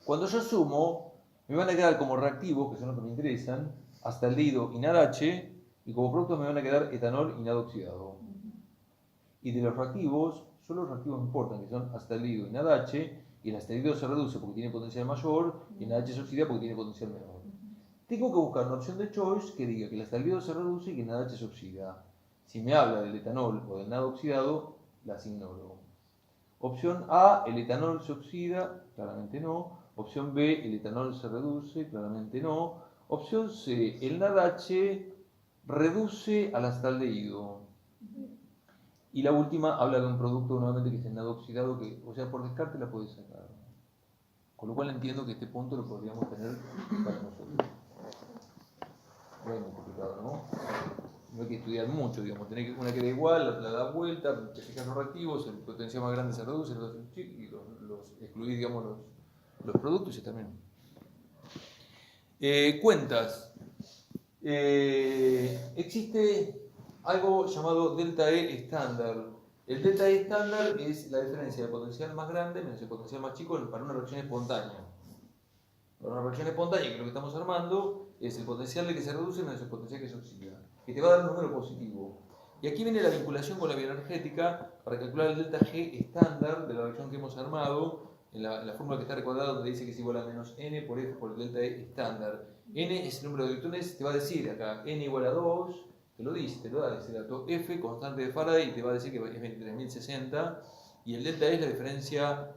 Cuando yo sumo, me van a quedar como reactivos, que son los que me interesan, acetaldehído y NADH, y como productos me van a quedar etanol y NAD oxidado. Y de los reactivos, solo los reactivos me importan, que son acetaldehído y NADH, y el acetaldehído se reduce porque tiene potencial mayor, y el NADH se oxida porque tiene potencial menor. Tengo que buscar una opción de choice que diga que el acetaldehído se reduce y que el NADH se oxida. Si me habla del etanol o del NAD oxidado, las ignoro. Opción A, el etanol se oxida, claramente no. Opción B, el etanol se reduce, claramente no. Opción C, el NADH reduce al acetaldehído. Y la última habla de un producto nuevamente que es el NAD oxidado, que, o sea, por descarte la puedes sacar. Con lo cual entiendo que este punto lo podríamos tener para nosotros. Muy complicado, ¿no? No hay que estudiar mucho, digamos. Tener una queda igual, la da vuelta, te fijas los reactivos, el potencial más grande se reduce, y los excluís, digamos, los productos y se terminan. Cuentas. Existe algo llamado delta E estándar. El delta E estándar es la diferencia del potencial más grande menos el potencial más chico para una reacción espontánea. Para una reacción espontánea, que es lo que estamos armando, es el potencial de que se reduce menos el potencial que se oxida, que te va a dar un número positivo. Y aquí viene la vinculación con la bioenergética para calcular el delta G estándar de la reacción que hemos armado, en la fórmula que está recordada donde dice que es igual a menos N por F por el delta E estándar. N es el número de electrones, te va a decir acá N igual a 2, te lo dice, te lo da ese dato. F, constante de Faraday, te va a decir que es 23.060, y el delta E es la diferencia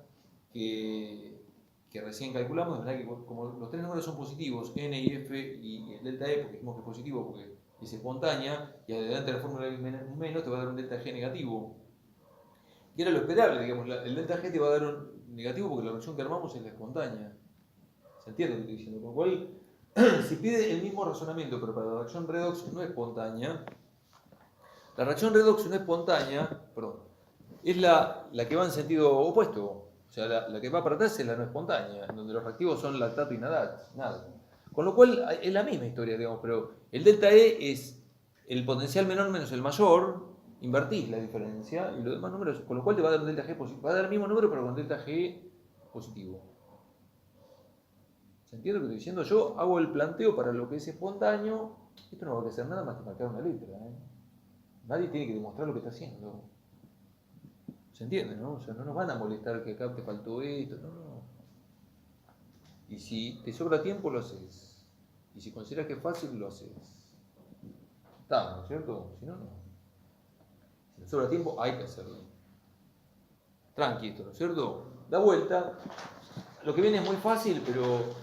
que recién calculamos, de manera que como los tres números son positivos, N y F y el delta E, porque dijimos que es positivo porque es espontánea, y adelante de la fórmula menos te va a dar un delta G negativo. Y era lo esperable, digamos, el delta G te va a dar un negativo porque la reacción que armamos es la espontánea. ¿Se entiende lo que estoy diciendo? Con lo cual, si pide el mismo razonamiento, pero para la reacción redox no espontánea, La reacción redox no espontánea, perdón, es la que va en sentido opuesto. O sea, la que va para atrás es la no espontánea, en donde los reactivos son lactato y nada. Con lo cual es la misma historia, digamos, pero el delta E es el potencial menor menos el mayor, invertís la diferencia y los demás números, con lo cual te va a dar un delta G positivo. Va a dar el mismo número pero con delta G positivo. ¿Se entiende lo que estoy diciendo? Yo hago el planteo para lo que es espontáneo. Esto no va a hacer nada más que marcar una letra. Nadie tiene que demostrar lo que está haciendo. ¿Se entiende, no? O sea, no nos van a molestar que acá te faltó esto. No. Y si te sobra tiempo, lo haces. Y si consideras que es fácil, lo haces. Está, ¿no es cierto? Si no, no. Si te sobra tiempo, hay que hacerlo. Tranqui esto, ¿no es cierto? Da vuelta. Lo que viene es muy fácil, pero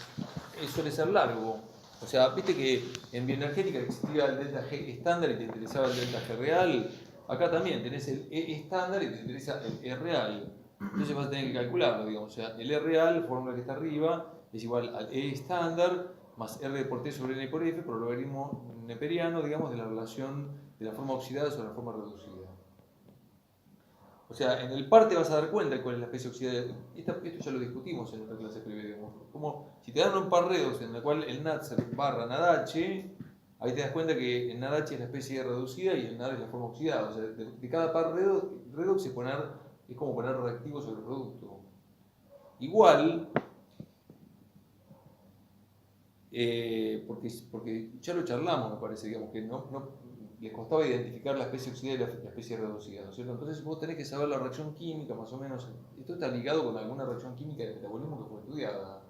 suele ser largo. O sea, viste que en bioenergética existía el delta G estándar y te interesaba el delta G real. Acá también tenés el E estándar y te interesa el E real. Entonces vas a tener que calcularlo, digamos. O sea, el E real, fórmula que está arriba, es igual al E estándar más R por T sobre N por F por el logaritmo neperiano, digamos, de la relación de la forma oxidada sobre la forma reducida. O sea, en el par te vas a dar cuenta de cuál es la especie oxidada. Esto ya lo discutimos en otra clase previa, digamos. Como si te dan un par redox en el cual el NAD se barra NADH, ahí te das cuenta que el NADH es la especie reducida y el NAD es la forma oxidada. O sea, de cada par redox es como poner reactivo sobre el producto. Igual, porque ya lo charlamos, me parece, digamos, que no les costaba identificar la especie oxidada y la especie reducida, ¿no es cierto? Entonces vos tenés que saber la reacción química, más o menos. Esto está ligado con alguna reacción química de metabolismo que fue estudiada.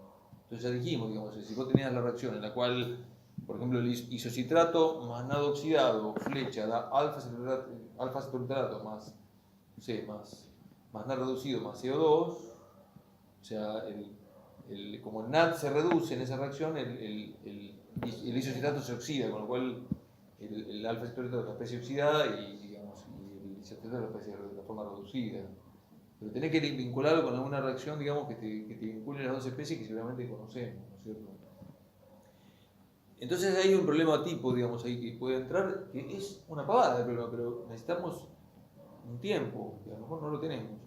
Entonces ya dijimos, digamos, si vos tenías la reacción en la cual, por ejemplo, el isocitrato más nado oxidado, flecha, da alfa cetoacetrato más NAD reducido más CO2, o sea, como el NAD se reduce en esa reacción, el isocitrato se oxida, con lo cual el alfa cetoacetrato es la especie oxidada y el isocitrato es la forma reducida. Pero tenés que vincularlo con alguna reacción, digamos, que te vincule las dos especies que seguramente conocemos, ¿no es cierto? Entonces hay un problema tipo, digamos, ahí que puede entrar, que es una pavada de problema, pero necesitamos un tiempo, que a lo mejor no lo tenemos.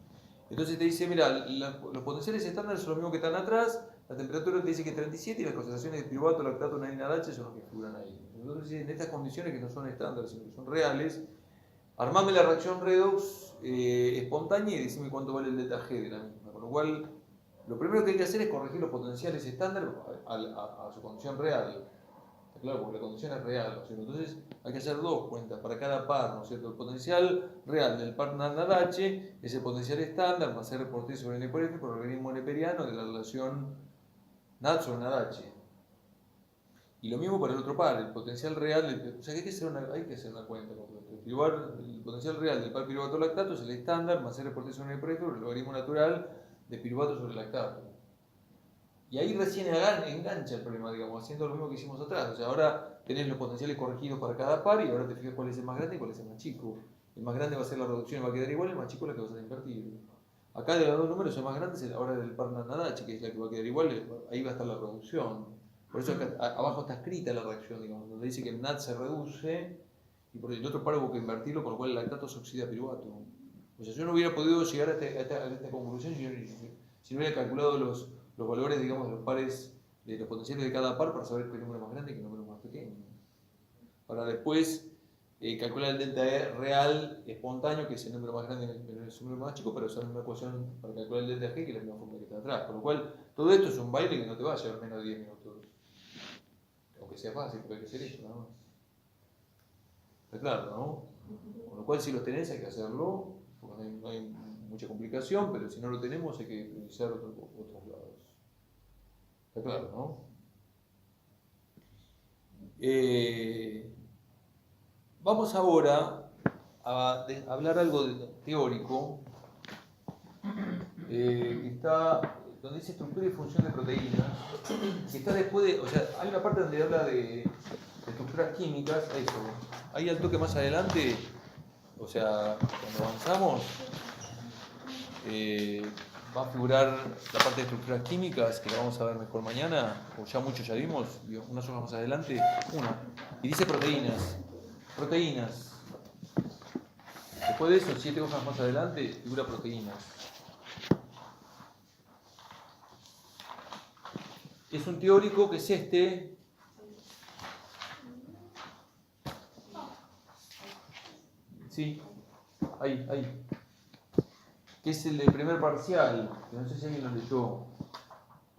Entonces te dice, mira, los potenciales estándares son los mismos que están atrás, la temperatura te dice que es 37 y las concentraciones de piruvato, lactato, NADH son los que figuran ahí. Entonces, en estas condiciones que no son estándares, sino que son reales, armame la reacción redox espontánea y decime cuánto vale el delta G de la misma. Con lo cual, lo primero que hay que hacer es corregir los potenciales estándar a su condición real. Claro, porque la condición es real, ¿no es cierto? Entonces hay que hacer dos cuentas para cada par, ¿no es cierto? El potencial real del par NADH es el potencial estándar más R por T sobre N por F por el logaritmo neperiano de la relación NAD sobre NADH. Y lo mismo para el otro par, el potencial real, o sea que hay que hacer una cuenta completa. El potencial real del par piruvato lactato es el estándar más R por T sobre N por F por el logaritmo natural de piruvato sobre lactato. Y ahí recién engancha el problema, digamos, haciendo lo mismo que hicimos atrás. O sea, ahora tenés los potenciales corregidos para cada par y ahora te fijas cuál es el más grande y cuál es el más chico. El más grande va a ser la reducción y va a quedar igual, el más chico es la que vas a invertir. Acá de los dos números, el más grande es ahora del par NADH, que es la que va a quedar igual, ahí va a estar la reducción. Por eso acá, abajo está escrita la reacción, digamos, donde dice que el NAD se reduce y por el otro par hubo que invertirlo, con lo cual el lactato se oxida a piruvato. O sea, yo no hubiera podido llegar a esta conclusión si no hubiera calculado los valores, digamos, de los pares, de los potenciales de cada par para saber qué número más grande y qué número más pequeño. Para después calcular el delta E real espontáneo, que es el número más grande y el número más chico, pero usar una ecuación para calcular el delta G, que es la misma forma que está atrás. Con lo cual, todo esto es un baile que no te va a llevar menos de 10 minutos. Aunque sea fácil, pero hay que hacer esto, nada más. Está claro, ¿no? Con lo cual, si los tenés, hay que hacerlo, porque no hay mucha complicación, pero si no lo tenemos, hay que priorizar otros lados. Está claro, ¿no? Vamos ahora a hablar algo teórico, que está donde dice estructura y función de proteínas, que está después de, o sea, hay una parte donde habla de estructuras químicas, eso. Ahí al toque más adelante, o sea, cuando avanzamos, va a figurar la parte de estructuras químicas, que la vamos a ver mejor mañana, o ya muchos ya vimos, unas hojas más adelante, una. Y dice proteínas. Después de eso, 7 hojas más adelante, figura proteínas. Es un teórico que es este. Sí, ahí. Que es el del primer parcial, que no sé si alguien lo leyó,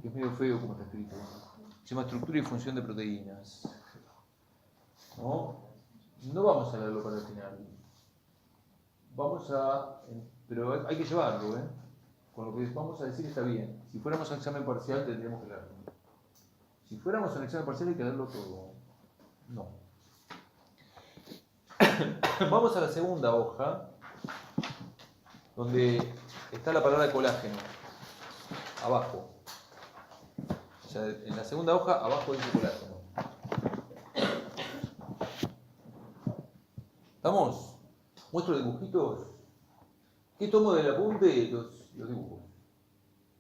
que es medio feo como está escrito. Se llama Estructura y Función de Proteínas. No vamos a leerlo para el final. Pero hay que llevarlo, ¿eh? Con lo que vamos a decir está bien. Si fuéramos a examen parcial tendríamos que leerlo. Si fuéramos a un examen parcial hay que leerlo todo. No. Vamos a la segunda hoja, donde está la palabra colágeno. Abajo. O sea, en la segunda hoja, abajo dice colágeno. ¿Estamos? Muestro dibujitos. ¿Qué tomo del apunte? Los dibujos.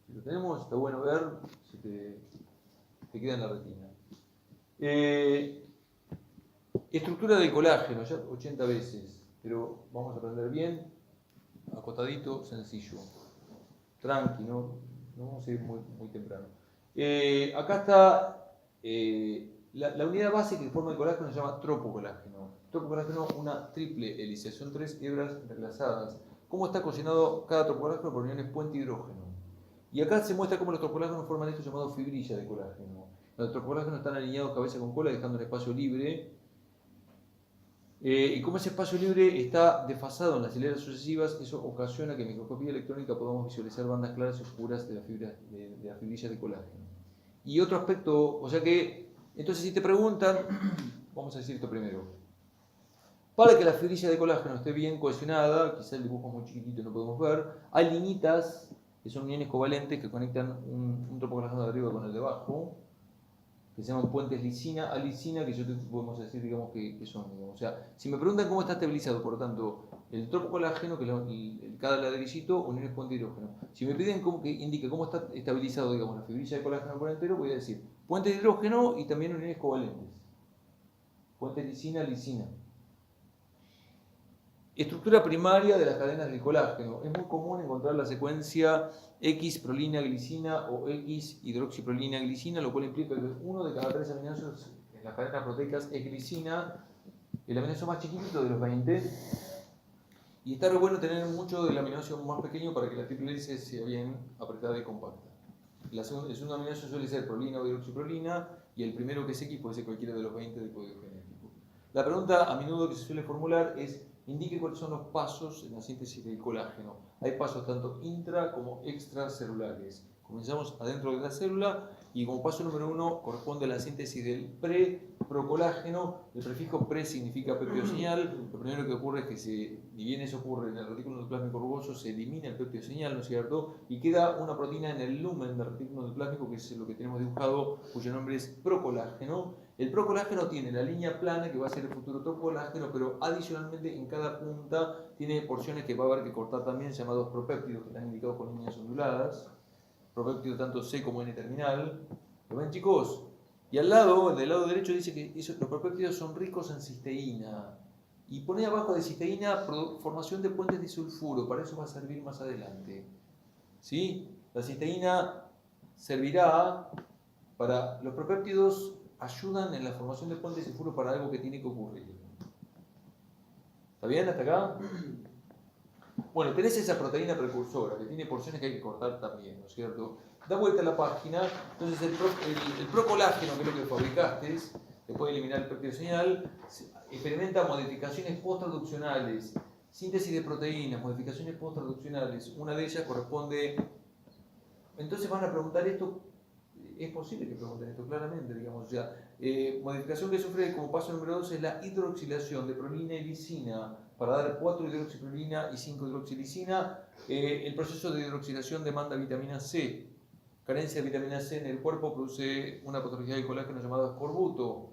Si lo tenemos, está bueno ver si te queda en la retina. Estructura del colágeno, ya 80 veces, pero vamos a aprender bien, acotadito, sencillo. Tranqui, no vamos a ir muy temprano. Acá está la unidad básica que forma el colágeno, se llama tropocolágeno. Tropocolágeno, una triple hélice, son 3 hebras entrelazadas. ¿Cómo está cocinado cada tropocolágeno? Por uniones puente hidrógeno. Y acá se muestra cómo los tropocolágenos forman esto llamado fibrilla de colágeno. Los tropocolágenos están alineados cabeza con cola, dejando un espacio libre. Y como ese espacio libre está desfasado en las hileras sucesivas, eso ocasiona que en microscopía electrónica podamos visualizar bandas claras y oscuras de las fibrillas de colágeno. Y otro aspecto, o sea que, entonces si te preguntan, vamos a decir esto primero. Para que la fibrilla de colágeno esté bien cohesionada, quizá el dibujo es muy chiquitito y no podemos ver, hay linitas, que son uniones covalentes que conectan un tropocolágeno de arriba con el de abajo, que se llaman puentes lisina a lisina, que yo te podemos decir, digamos, que son. Digamos. O sea, si me preguntan cómo está estabilizado, por lo tanto, el tropocolágeno, que es cada ladrillito, uniones puente hidrógeno. Si me piden que indique cómo está estabilizado, digamos, la fibrilla de colágeno por entero, voy a decir puente de hidrógeno y también uniones covalentes. Puente lisina a lisina. Estructura primaria de las cadenas del colágeno. Es muy común encontrar la secuencia X-prolina glicina o X-hidroxiprolina glicina, lo cual implica que uno de cada 3 aminoácidos en las cadenas proteicas es glicina, el aminoácido más chiquitito de los 20. Y está re bueno tener mucho del aminoácido más pequeño para que la triple hélice sea bien apretada y compacta. El segundo aminoácido suele ser prolina o hidroxiprolina, y el primero que es X puede ser cualquiera de los 20 del código genético. La pregunta a menudo que se suele formular es: indique cuáles son los pasos en la síntesis del colágeno. Hay pasos tanto intra como extracelulares. Comenzamos adentro de la célula y como paso número 1 corresponde a la síntesis del procolágeno. El prefijo pre significa peptidoseñal. Lo primero que ocurre es que ni bien eso ocurre en el retículo endoplásmico rugoso, se elimina el peptidoseñal, ¿no es cierto? Y queda una proteína en el lumen del retículo endoplásmico, que es lo que tenemos dibujado, cuyo nombre es procolágeno. El procolágeno tiene la línea plana que va a ser el futuro tropocolágeno, pero adicionalmente en cada punta tiene porciones que va a haber que cortar también, llamados propéptidos, que están indicados con líneas onduladas. Propéptido tanto C como N terminal. ¿Lo ven, chicos? Y al lado, del lado derecho, dice que los propéptidos son ricos en cisteína. Y pone abajo de cisteína formación de puentes disulfuro. Para eso va a servir más adelante. ¿Sí? La cisteína servirá para los propéptidos. Ayudan en la formación de puentes disulfuro para algo que tiene que ocurrir. ¿Está bien hasta acá? Bueno, tenés esa proteína precursora que tiene porciones que hay que cortar también, ¿no es cierto? Da vuelta a la página, entonces el procolágeno, que es lo que fabricaste, después de eliminar el peptidoseñal, experimenta modificaciones post-traduccionales, síntesis de proteínas, modificaciones post-traduccionales. Una de ellas corresponde. Entonces van a preguntar esto. Es posible que pregunten esto claramente, digamos. O sea, modificación que sufre como paso número 2 es la hidroxilación de prolina y lisina para dar 4 hidroxiprolina y 5 hidroxilisina. El proceso de hidroxilación demanda vitamina C. Carencia de vitamina C en el cuerpo produce una patología del colágeno llamada escorbuto.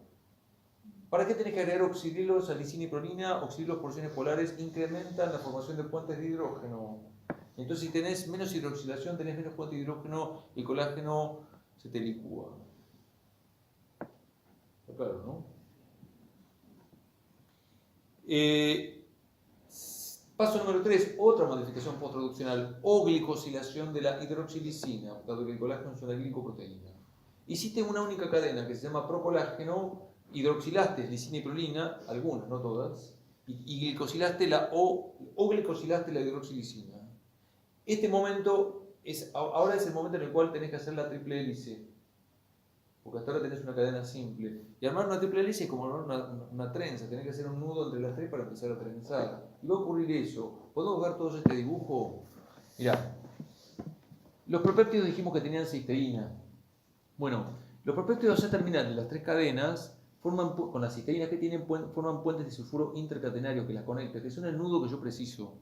¿Para qué tenés que agregar oxidrilos a lisina y prolina? Oxidrilos porciones polares incrementan la formación de puentes de hidrógeno. Entonces, si tenés menos hidroxilación, tenés menos puentes de hidrógeno, el colágeno se te licúa. Está claro, ¿no? Paso número 3, otra modificación posttraduccional, o glicosilación de la hidroxilisina, dado que el colágeno es una glicoproteína. Hiciste una única cadena que se llama procolágeno, hidroxilaste lisina y prolina, algunas, no todas, y glicosilaste o glicosilaste la hidroxilisina. Este momento ahora es el momento en el cual tenés que hacer la triple hélice, porque hasta ahora tenés una cadena simple. Y armar una triple hélice es como armar una trenza, tenés que hacer un nudo entre las tres para empezar a trenzar. Y va a ocurrir eso. ¿Podemos ver todo este dibujo? Mirá, los propéptidos dijimos que tenían cisteína. Bueno, los propéptidos C-terminales, las tres cadenas, con las cisteínas que tienen, forman puentes de sulfuro intercatenarios que las conectan, que son el nudo que yo preciso.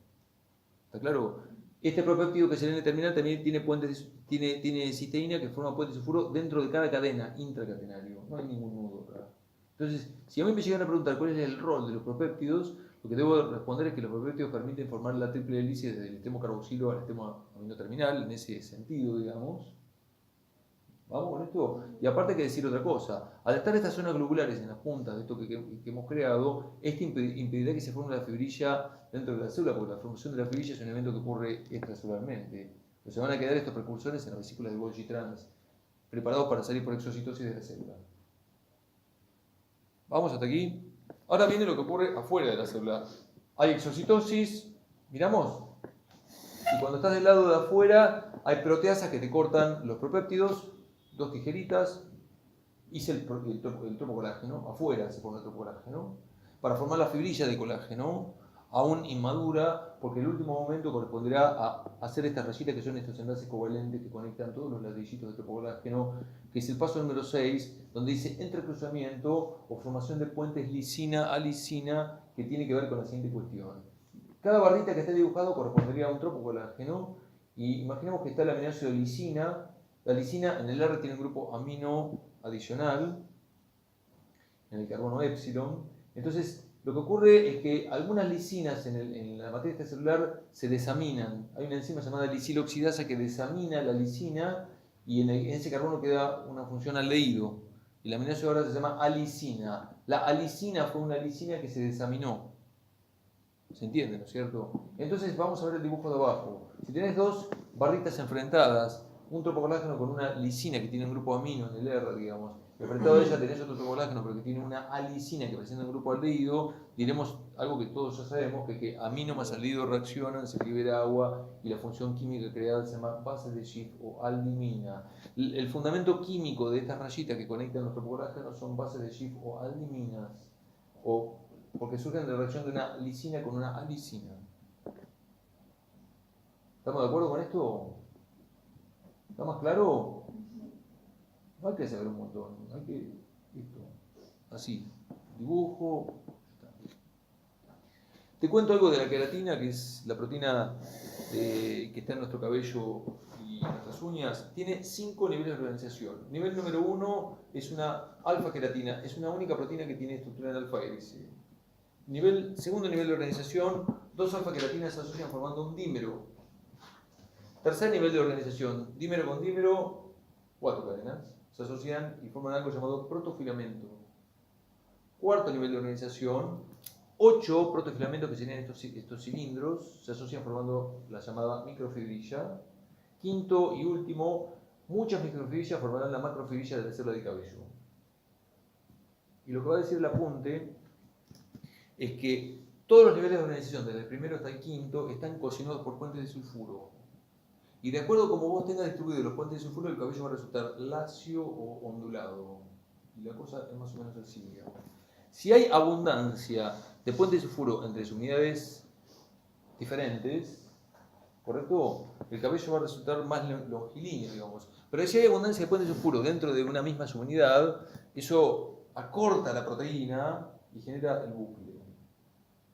¿Está claro? Este propéptido que es el N-terminal también tiene cisteína que forma puentes de sulfuro dentro de cada cadena, intracatenario. No hay ningún nudo acá. Entonces, si a mí me llegan a preguntar cuál es el rol de los propéptidos, lo que debo responder es que los propéptidos permiten formar la triple hélice desde el estemo carboxilo al estemo aminoterminal, en ese sentido, digamos. ¿Vamos con esto? Y aparte hay que decir otra cosa. Al estar estas zonas globulares en las puntas de esto que hemos creado, esto impedirá que se forme la fibrilla dentro de la célula, porque la formación de la fibrilla es un evento que ocurre extracelularmente. Pero se van a quedar estos precursores en las vesículas de Golgi trans, preparados para salir por exocitosis de la célula. ¿Vamos hasta aquí? Ahora viene lo que ocurre afuera de la célula. Hay exocitosis, miramos. Y cuando estás del lado de afuera, hay proteasas que te cortan los propéptidos, 2 tijeritas, hice el tropocolágeno, afuera se pone el tropocolágeno, para formar la fibrilla de colágeno, aún inmadura, porque el último momento corresponderá a hacer estas rayitas que son estos enlaces covalentes que conectan todos los ladrillitos de tropocolágeno, que es el paso número 6, donde dice entrecruzamiento o formación de puentes lisina a lisina, que tiene que ver con la siguiente cuestión. Cada barrita que esté dibujado correspondería a un tropocolágeno, y imaginemos que está el aminoácido lisina. La lisina en el R tiene un grupo amino adicional, en el carbono épsilon. Entonces, lo que ocurre es que algunas lisinas en la materia extracelular se desaminan. Hay una enzima llamada lisiloxidasa que desamina la lisina y en ese carbono queda una función aldehído. Y la aminoácido ahora se llama alicina. La alicina fue una lisina que se desaminó. ¿Se entiende, no es cierto? Entonces vamos a ver el dibujo de abajo. Si tenés dos barritas enfrentadas, un tropocolágeno con una lisina que tiene un grupo amino en el R, digamos, y enfrentado a ella tenés otro tropocolágeno pero que tiene una alicina que presenta un grupo aldehído, diremos algo que todos ya sabemos, que es que amino más aldehído reaccionan, se libera agua y la función química creada se llama base de Schiff o aldimina. El fundamento químico de estas rayitas que conectan los tropocolágenos son bases de Schiff o aldiminas, porque surgen de la reacción de una lisina con una alicina. ¿Estamos de acuerdo con esto? ¿Está más claro? No hay que saber un montón, hay que... Listo. Así, dibujo... Te cuento algo de la queratina, que es la proteína que está en nuestro cabello y en nuestras uñas. Tiene 5 niveles de organización. Nivel número 1 es una alfa-queratina, es una única proteína que tiene estructura en alfa-hélice. Segundo nivel de organización, 2 alfa-queratinas se asocian formando un dímero. Tercer nivel de organización, dímero con dímero, 4 cadenas, se asocian y forman algo llamado protofilamento. Cuarto nivel de organización, 8 protofilamentos que serían estos cilindros, se asocian formando la llamada microfibrilla. Quinto y último, muchas microfibrillas formarán la macrofibrilla de la célula de cabello. Y lo que va a decir el apunte es que todos los niveles de organización, desde el primero hasta el quinto, están cocinados por puentes de sulfuro. Y de acuerdo a cómo vos tengas distribuidos los puentes de sulfuro, el cabello va a resultar lacio o ondulado. Y la cosa es más o menos así, digamos. Si hay abundancia de puentes de sulfuro entre unidades diferentes, ¿correcto? El cabello va a resultar más longilíneo, digamos. Pero si hay abundancia de puentes de sulfuro dentro de una misma subunidad, eso acorta la proteína y genera el bucle.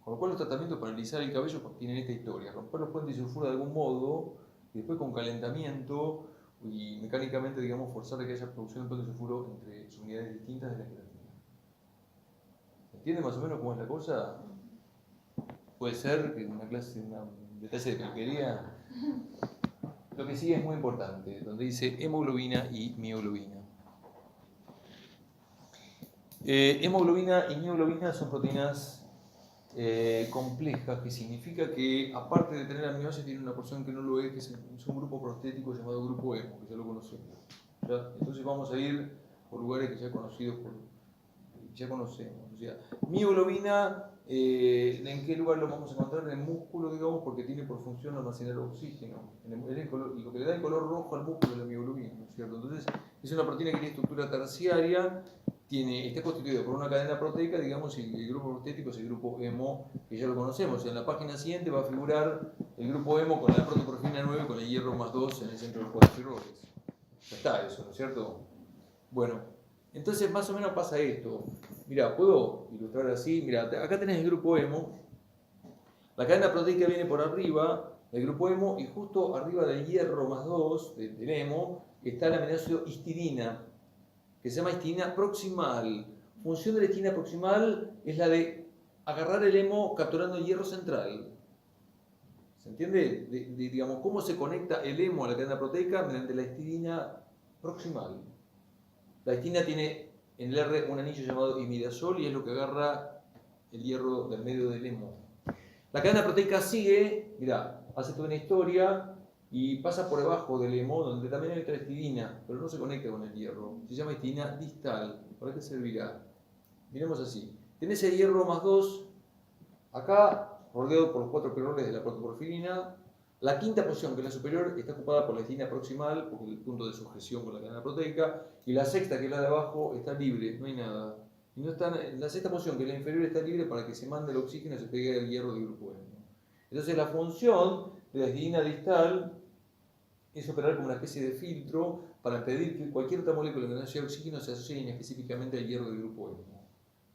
Con lo cual los tratamientos para analizar el cabello tienen esta historia. Romper los puentes de sulfuro de algún modo, y después con calentamiento y mecánicamente, digamos, forzar a que haya producción de puentes de sulfuro entre subunidades distintas de la queratina. ¿Se entiende más o menos cómo es la cosa? Puede ser que una clase, un detalle de peluquería. Lo que sigue es muy importante, donde dice hemoglobina y mioglobina. Hemoglobina y mioglobina son proteínas complejas, que significa que aparte de tener aminoácidos tiene una porción que no lo es, que es un grupo prostético llamado grupo hemo, que ya lo conocemos. ¿Ya? Entonces vamos a ir por lugares que ya conocidos, ya conocemos. O sea, mioglobina, ¿en qué lugar lo vamos a encontrar? En el músculo, digamos, porque tiene por función almacenar oxígeno. Lo que le da el color rojo al músculo es la mioglobina, ¿no es cierto? Entonces es una proteína que tiene estructura terciaria, está constituido por una cadena proteica, digamos, y el grupo prostético es el grupo hemo, que ya lo conocemos. O sea, en la página siguiente va a figurar el grupo hemo con la protoporfirina 9 con el hierro más 2 en el centro de los 4 fibroles. Ya está eso, ¿no es cierto? Bueno, entonces más o menos pasa esto. Mira, puedo ilustrar así. Mira, acá tenés el grupo hemo. La cadena proteica viene por arriba del grupo hemo y justo arriba del hierro más 2 del hemo está el aminoácido histidina, que se llama histidina proximal. Función de la histidina proximal es la de agarrar el hemo capturando el hierro central. ¿Se entiende? Digamos, cómo se conecta el hemo a la cadena proteica mediante la histidina proximal. La histidina tiene en el R un anillo llamado imidazol y es lo que agarra el hierro del medio del hemo. La cadena proteica sigue, mirá, hace toda una historia y pasa por debajo del hemo, donde también hay otra histidina, pero no se conecta con el hierro. Se llama histidina distal. ¿Para qué servirá? Miremos así. Tenés el hierro más 2 acá, rodeado por los 4 fibroles de la protoporfirina. La quinta posición, que es la superior, está ocupada por la histidina proximal, porque es el punto de sujeción con la cadena proteica. Y la sexta, que es la de abajo, está libre, no hay nada. Y no está, la sexta posición, que es la inferior, está libre para que se mande el oxígeno y se pegue el hierro del grupo hemo. Entonces la función de la histidina distal es operar como una especie de filtro para impedir que cualquier otra molécula que no sea oxígeno se asocie inespecíficamente al hierro del grupo hemo.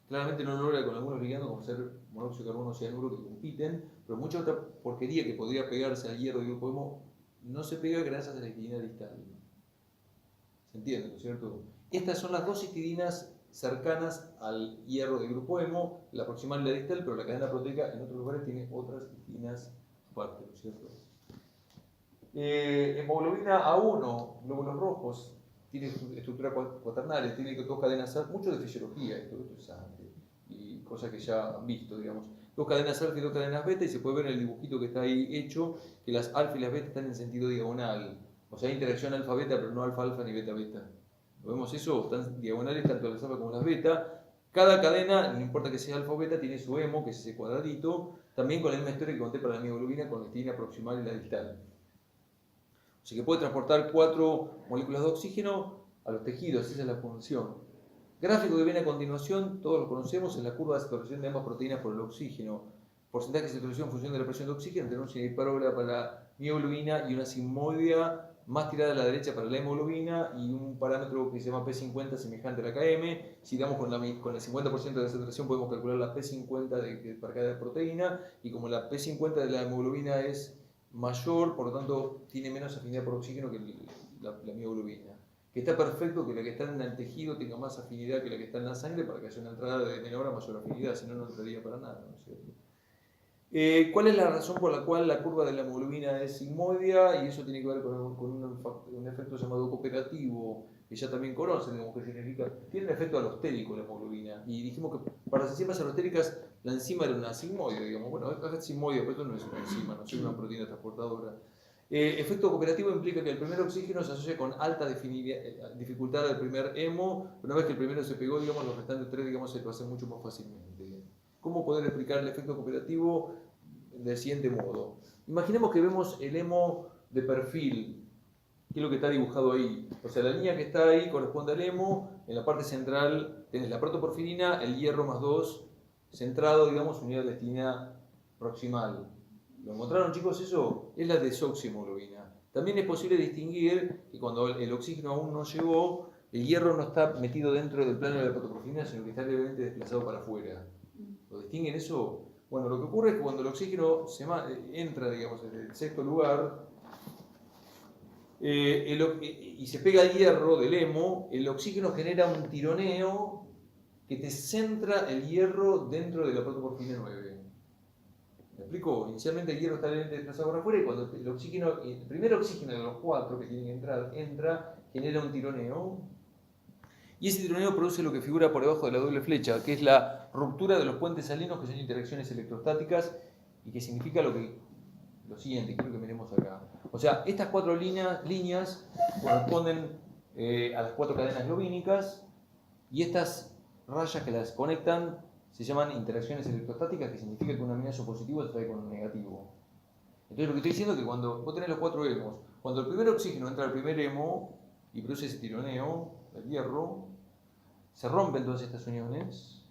Claramente no lo logra con algunos ligandos como ser monóxido de carbono o cianuro que compiten, pero mucha otra porquería que podría pegarse al hierro del grupo hemo no se pega gracias a la histidina distal. ¿Se entiende, no es cierto? Estas son las dos histidinas cercanas al hierro del grupo hemo, la proximal y la distal, pero la cadena proteica en otros lugares tiene otras histidinas aparte, ¿no es cierto? Hemoglobina A1, glóbulos rojos, tiene estructura cuaternaria, tiene dos cadenas alfa, mucho de fisiología, esto es sangre, y cosas que ya han visto, digamos. Dos cadenas alfa y dos cadenas beta, y se puede ver en el dibujito que está ahí hecho, que las alfa y las beta están en sentido diagonal. O sea, hay interacción alfa-beta, pero no alfa-alfa ni beta-beta. ¿Lo vemos eso? Están diagonales tanto las alfa como las beta. Cada cadena, no importa que sea alfa o beta, tiene su hemo, que es ese cuadradito, también con la misma historia que conté para la mioglobina, con la histidina proximal y la distal. Así que puede transportar 4 moléculas de oxígeno a los tejidos, esa es la función. Gráfico que viene a continuación, todos lo conocemos, es la curva de saturación de ambas proteínas por el oxígeno. Porcentaje de saturación en función de la presión de oxígeno, tenemos una hipérbole para la mioglobina y una sigmoidea más tirada a la derecha para la hemoglobina y un parámetro que se llama P50 semejante a la KM. Si damos con el 50% de la saturación podemos calcular la P50 para cada proteína y como la P50 de la hemoglobina es mayor, por lo tanto tiene menos afinidad por oxígeno que la mioglobina. Que está perfecto que la que está en el tejido tenga más afinidad que la que está en la sangre para que haya una entrada de DNA mayor afinidad, si no, no entraría para nada, ¿no es cierto? ¿Cuál es la razón por la cual la curva de la hemoglobina es sigmoidea? Y eso tiene que ver con un efecto llamado cooperativo, que ya también conocen, digamos, que significa, tiene un efecto alostérico la hemoglobina. Y dijimos que para las enzimas alostéricas la enzima era una sigmoide, digamos. Bueno, acá es sigmoide, pero esto no es una enzima, no es una proteína transportadora. Efecto cooperativo implica que el primer oxígeno se asocia con alta dificultad del primer hemo. Una vez que el primero se pegó, digamos, los restantes 3, digamos, se lo hacen mucho más fácilmente. ¿Cómo poder explicar el efecto cooperativo? Del siguiente modo. Imaginemos que vemos el hemo de perfil, que es lo que está dibujado ahí. O sea, la línea que está ahí corresponde al hemo. En la parte central tenés la protoporfirina, el hierro más 2, centrado, digamos, unidad de la histidina proximal. ¿Lo encontraron, chicos? Eso es la desoxihemoglobina. También es posible distinguir que cuando el oxígeno aún no llegó, el hierro no está metido dentro del plano de la protoporfirina, sino que está levemente desplazado para afuera. ¿Lo distinguen eso? Bueno, lo que ocurre es que cuando el oxígeno entra, digamos, en el sexto lugar y se pega al hierro del hemo, el oxígeno genera un tironeo que te centra el hierro dentro de la protoporfirina 9. ¿Me explico? Inicialmente el hierro está levemente desplazado para afuera y cuando el primer oxígeno de los 4 que tienen que entrar, genera un tironeo. Y ese tironeo produce lo que figura por debajo de la doble flecha, que es la ruptura de los puentes salinos, que son interacciones electrostáticas, y que significa lo siguiente, quiero que miremos acá. O sea, estas 4 líneas corresponden a las 4 cadenas globínicas, y estas rayas que las conectan se llaman interacciones electrostáticas, que significa que un aminoácido positivo se trae con un negativo. Entonces lo que estoy diciendo es que cuando vos tenés los 4 hemos, cuando el primer oxígeno entra al primer hemo y produce ese tironeo, el hierro, se rompen todas estas uniones,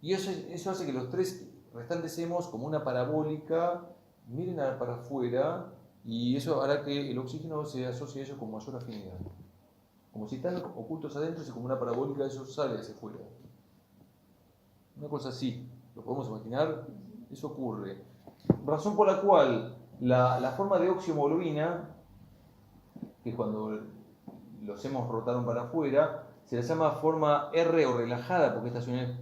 y eso hace que los 3 restantes hemos, como una parabólica, miren para afuera, y eso hará que el oxígeno se asocie a ellos con mayor afinidad. Como si están ocultos adentro, y como una parabólica eso sale hacia afuera. Una cosa así, ¿lo podemos imaginar? Eso ocurre. Razón por la cual la forma de oxiohemoglobina, que es cuando los hemos rotaron para afuera, se la llama forma R o relajada, porque estas uniones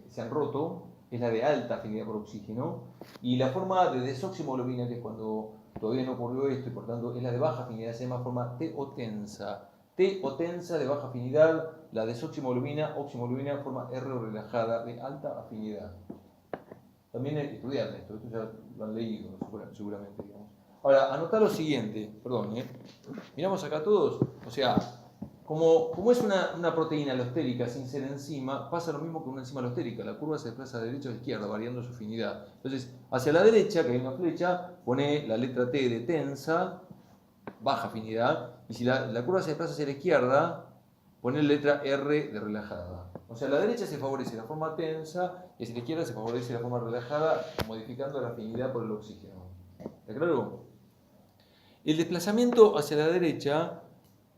se han roto, es la de alta afinidad por oxígeno, y la forma de desoxiohemoglobina, que es cuando todavía no ocurrió esto y por tanto es la de baja afinidad, se llama forma T o tensa. T o tensa de baja afinidad, la desoxiohemoglobina, oxiohemoglobina, forma R o relajada de alta afinidad. También estudiar esto ya lo han leído seguramente, digamos. Ahora, anotá lo siguiente, perdón, miramos acá todos, o sea, como es una proteína alostérica sin ser enzima, pasa lo mismo que una enzima alostérica, la curva se desplaza de derecha a izquierda, variando su afinidad. Entonces, hacia la derecha, que hay una flecha, pone la letra T de tensa, baja afinidad, y si la curva se desplaza hacia la izquierda, pone la letra R de relajada. O sea, a la derecha se favorece la forma tensa, y hacia la izquierda se favorece la forma relajada, modificando la afinidad por el oxígeno. ¿Está claro? El desplazamiento hacia la derecha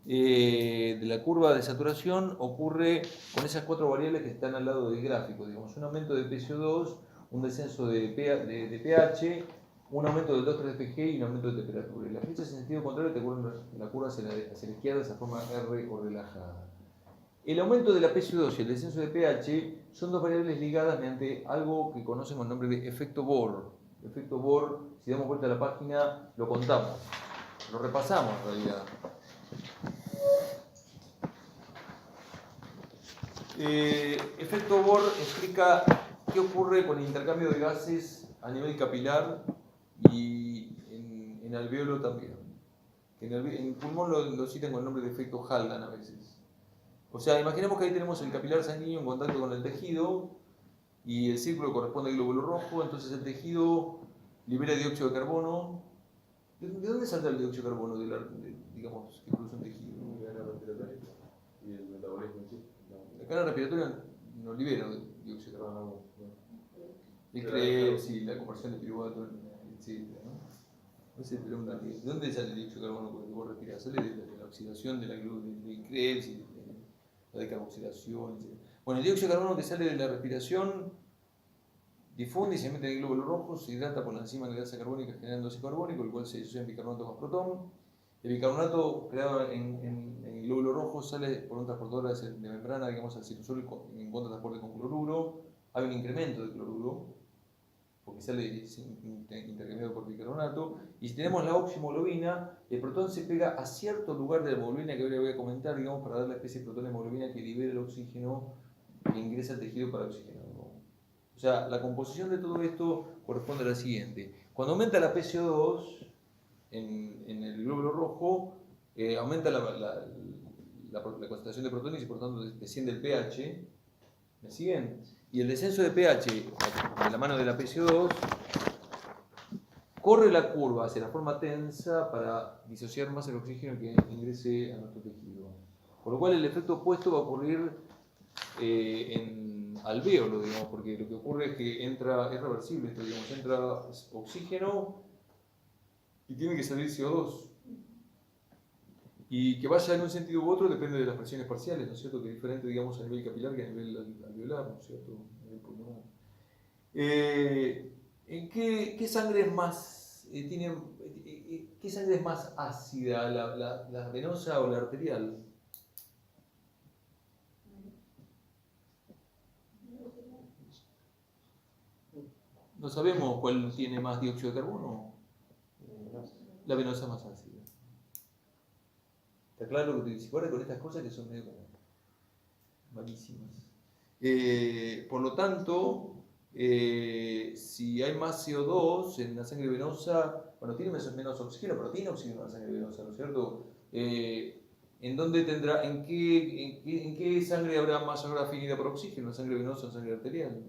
de la curva de saturación ocurre con esas 4 variables que están al lado del gráfico. Digamos, un aumento de PCO2, un descenso de pH, un aumento del 2,3 de pG y un aumento de temperatura. Y las flechas en sentido contrario te ocurren la curva hacia la izquierda de esa forma R o relajada. El aumento de la PCO2 y el descenso de pH son 2 variables ligadas mediante algo que conocen con el nombre de efecto Bohr. El efecto Bohr, si damos vuelta a la página, lo contamos, lo repasamos en realidad. Efecto Bohr explica qué ocurre con el intercambio de gases a nivel capilar y en alveolo también. En pulmón lo citan con el nombre de efecto Haldan a veces. O sea, imaginemos que ahí tenemos el capilar sanguíneo en contacto con el tejido y el círculo corresponde al glóbulo rojo, entonces el tejido libera dióxido de carbono. ¿De dónde saldrá el dióxido de carbono digamos, que produce un tejido? Y el metabolismo en sí. La cadena respiratoria no libera dióxido de carbono. El Krebs y la conversión de piruvato, etc. ¿De dónde sale el dióxido de carbono que vos respirás? Sale de la oxidación de la del Krebs y la decarboxilación, etc. Bueno, el dióxido de carbono que sale de la respiración difunde y se mete en el glóbulo rojo, se hidrata por la enzima ligasa carbónica generando ácido carbónico, el cual se disocia en bicarbonato más protón. El bicarbonato creado en el glóbulo rojo sale por un transportador de membrana, digamos, al citosol en contratransporte con cloruro. Hay un incremento de cloruro, porque sale intercambiado por bicarbonato. Y si tenemos la oxiohemoglobina, el protón se pega a cierto lugar de la hemoglobina que ahora voy a comentar, digamos, para dar la especie de protón de hemoglobina que libera el oxígeno e ingresa al tejido para oxigenar. O sea, la composición de todo esto corresponde a la siguiente. Cuando aumenta la PCO2 en el glóbulo rojo, aumenta la concentración de protones y por tanto desciende el pH. ¿Me siguen? Y el descenso de pH de la mano de la PCO2 corre la curva hacia la forma tensa para disociar más el oxígeno que ingrese a nuestro tejido. Por lo cual el efecto opuesto va a ocurrir en alvéolo, digamos, porque lo que ocurre es que es reversible esto, digamos, entra oxígeno y tiene que salir CO2. Y que vaya en un sentido u otro depende de las presiones parciales, ¿no es cierto? Que es diferente, digamos, a nivel capilar que a nivel alveolar, ¿no es cierto? A nivel pulmonar. ¿Qué sangre es más, qué sangre es más ácida, la venosa o la arterial? No sabemos cuál tiene más dióxido de carbono. La venosa más ácida. ¿Está claro lo que te dice? Ahora con estas cosas que son medio como malísimas. Por lo tanto, si hay más CO2 en la sangre venosa, bueno, tiene menos oxígeno, pero tiene oxígeno en la sangre venosa, ¿no es cierto? ¿En dónde tendrá, en qué sangre habrá mayor afinidad por oxígeno? ¿En sangre venosa o en sangre arterial?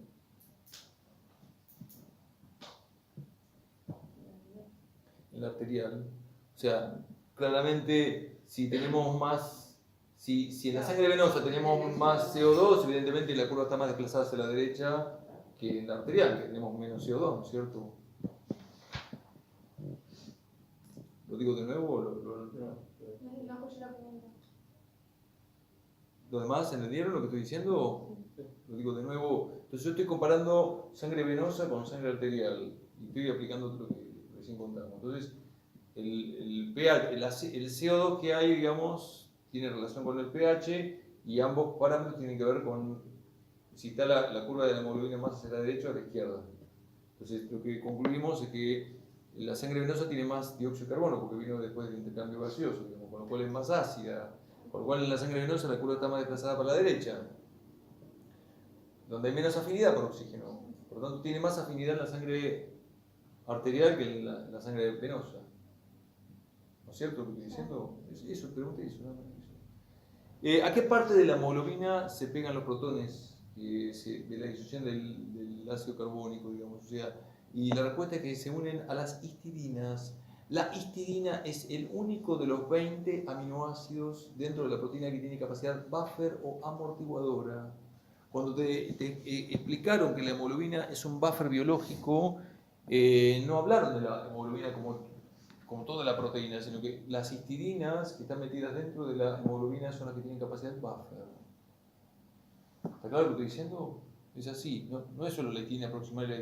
En la arterial. O sea, claramente, si tenemos más, si en la sangre venosa tenemos más CO2, evidentemente la curva está más desplazada hacia la derecha que en la arterial, que tenemos menos CO2, ¿no es cierto? ¿Lo digo de nuevo o No escuché la pregunta. ¿Los demás entendieron lo que estoy diciendo? Lo digo de nuevo. Entonces yo estoy comparando sangre venosa con sangre arterial y estoy aplicando lo que recién contamos. Entonces, el pH, el CO2 que hay, digamos, tiene relación con el pH y ambos parámetros tienen que ver con si está la curva de la hemoglobina más hacia la derecha o a la izquierda. Entonces, lo que concluimos es que la sangre venosa tiene más dióxido de carbono porque vino después del intercambio gaseoso, digamos, con lo cual es más ácida. Por lo cual en la sangre venosa la curva está más desplazada para la derecha, donde hay menos afinidad por oxígeno. Por lo tanto, tiene más afinidad en la sangre arterial que en la sangre venosa. ¿No es cierto lo que estoy diciendo? Eso, pregunté eso, nada más eso. ¿A qué parte de la hemoglobina se pegan los protones de la disociación del ácido carbónico, digamos? O sea, y la respuesta es que se unen a las histidinas. La histidina es el único de los 20 aminoácidos dentro de la proteína que tiene capacidad buffer o amortiguadora. Cuando te explicaron que la hemoglobina es un buffer biológico, no hablaron de la hemoglobina como toda la proteína, sino que las histidinas que están metidas dentro de la hemoglobina son las que tienen capacidad buffer. ¿Está claro lo que estoy diciendo? Es así, no es solo la histidina proximal y la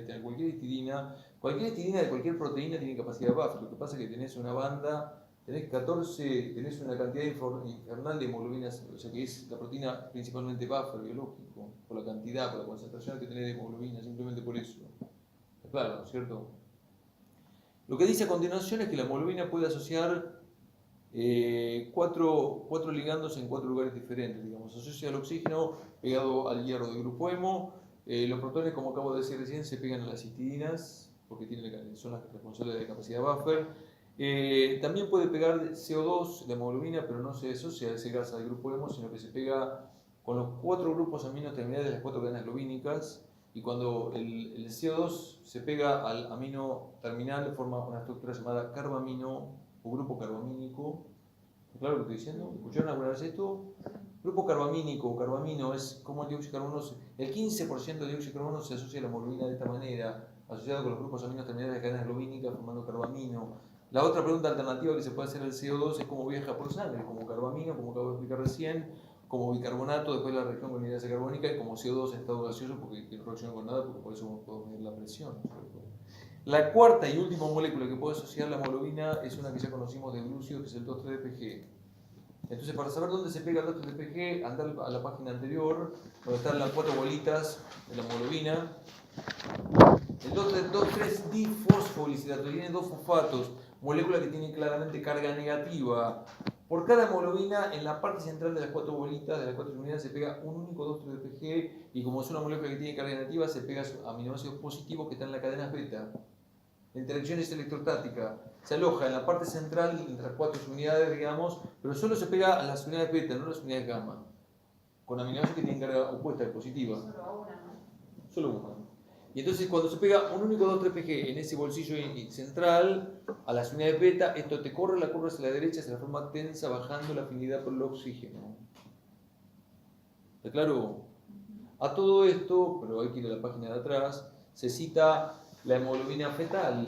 histidina. Cualquier histidina de cualquier proteína tiene capacidad buffer. Lo que pasa es que tenés una banda, tenés una cantidad infernal de hemoglobinas, o sea que es la proteína principalmente buffer biológico, por la cantidad, por la concentración que tenés de hemoglobina, simplemente por eso. Está claro, ¿no es cierto? Lo que dice a continuación es que la hemoglobina puede asociar cuatro ligandos en 4 lugares diferentes, digamos. Asocia al oxígeno pegado al hierro del grupo hemo. Los protones, como acabo de decir recién, se pegan a las histidinas porque son las responsables de la capacidad buffer. También puede pegar CO2, la hemoglobina, pero no se asocia a ese gas al grupo hemo, sino que se pega con los 4 grupos aminos terminales de las 4 cadenas globínicas. Y cuando el CO2 se pega al amino terminal, forma una estructura llamada carbamino o grupo carbamínico. ¿Claro lo que estoy diciendo? ¿Escucharon alguna vez esto? Grupo carbamínico o carbamino es como el dióxido de carbono. El 15% de dióxido de carbono se asocia a la hemoglobina de esta manera, asociado con los grupos aminos terminales de cadenas globínicas formando carbamino. La otra pregunta alternativa que se puede hacer al CO2 es cómo viaja por sangre, como carbamino, como acabo de explicar recién, como bicarbonato después de la reacción con hidrasa carbónica y como CO2 en estado gaseoso porque no reacciona con nada, porque por eso podemos medir la presión, ¿no es cierto? La cuarta y última molécula que puede asociar la hemoglobina es una que ya conocimos de glúcido, que es el 2,3-DPG. Entonces, para saber dónde se pega el 2,3-DPG, andar a la página anterior, donde están las 4 bolitas de la hemoglobina. El 2,3-difosfolilato tiene 2 fosfatos, molécula que tiene claramente carga negativa. Por cada hemoglobina, en la parte central de las 4 bolitas, de las 4 unidades, se pega un único 2,3-DPG y como es una molécula que tiene carga negativa, se pega aminoácidos positivos que están en la cadena beta. La interacción es electrostática. Se aloja en la parte central entre las 4 unidades, digamos, pero solo se pega a las unidades beta, no a las unidades gamma. Con aminoácidos que tienen carga opuesta, positiva. Solo a una, ¿no? Solo una. Y entonces cuando se pega un único 2,3-PG en ese bolsillo central a las unidades beta, esto te corre la curva hacia la derecha, hacia la forma tensa, bajando la afinidad por el oxígeno. ¿Está claro? A todo esto, pero hay que ir a la página de atrás, se cita la hemoglobina fetal.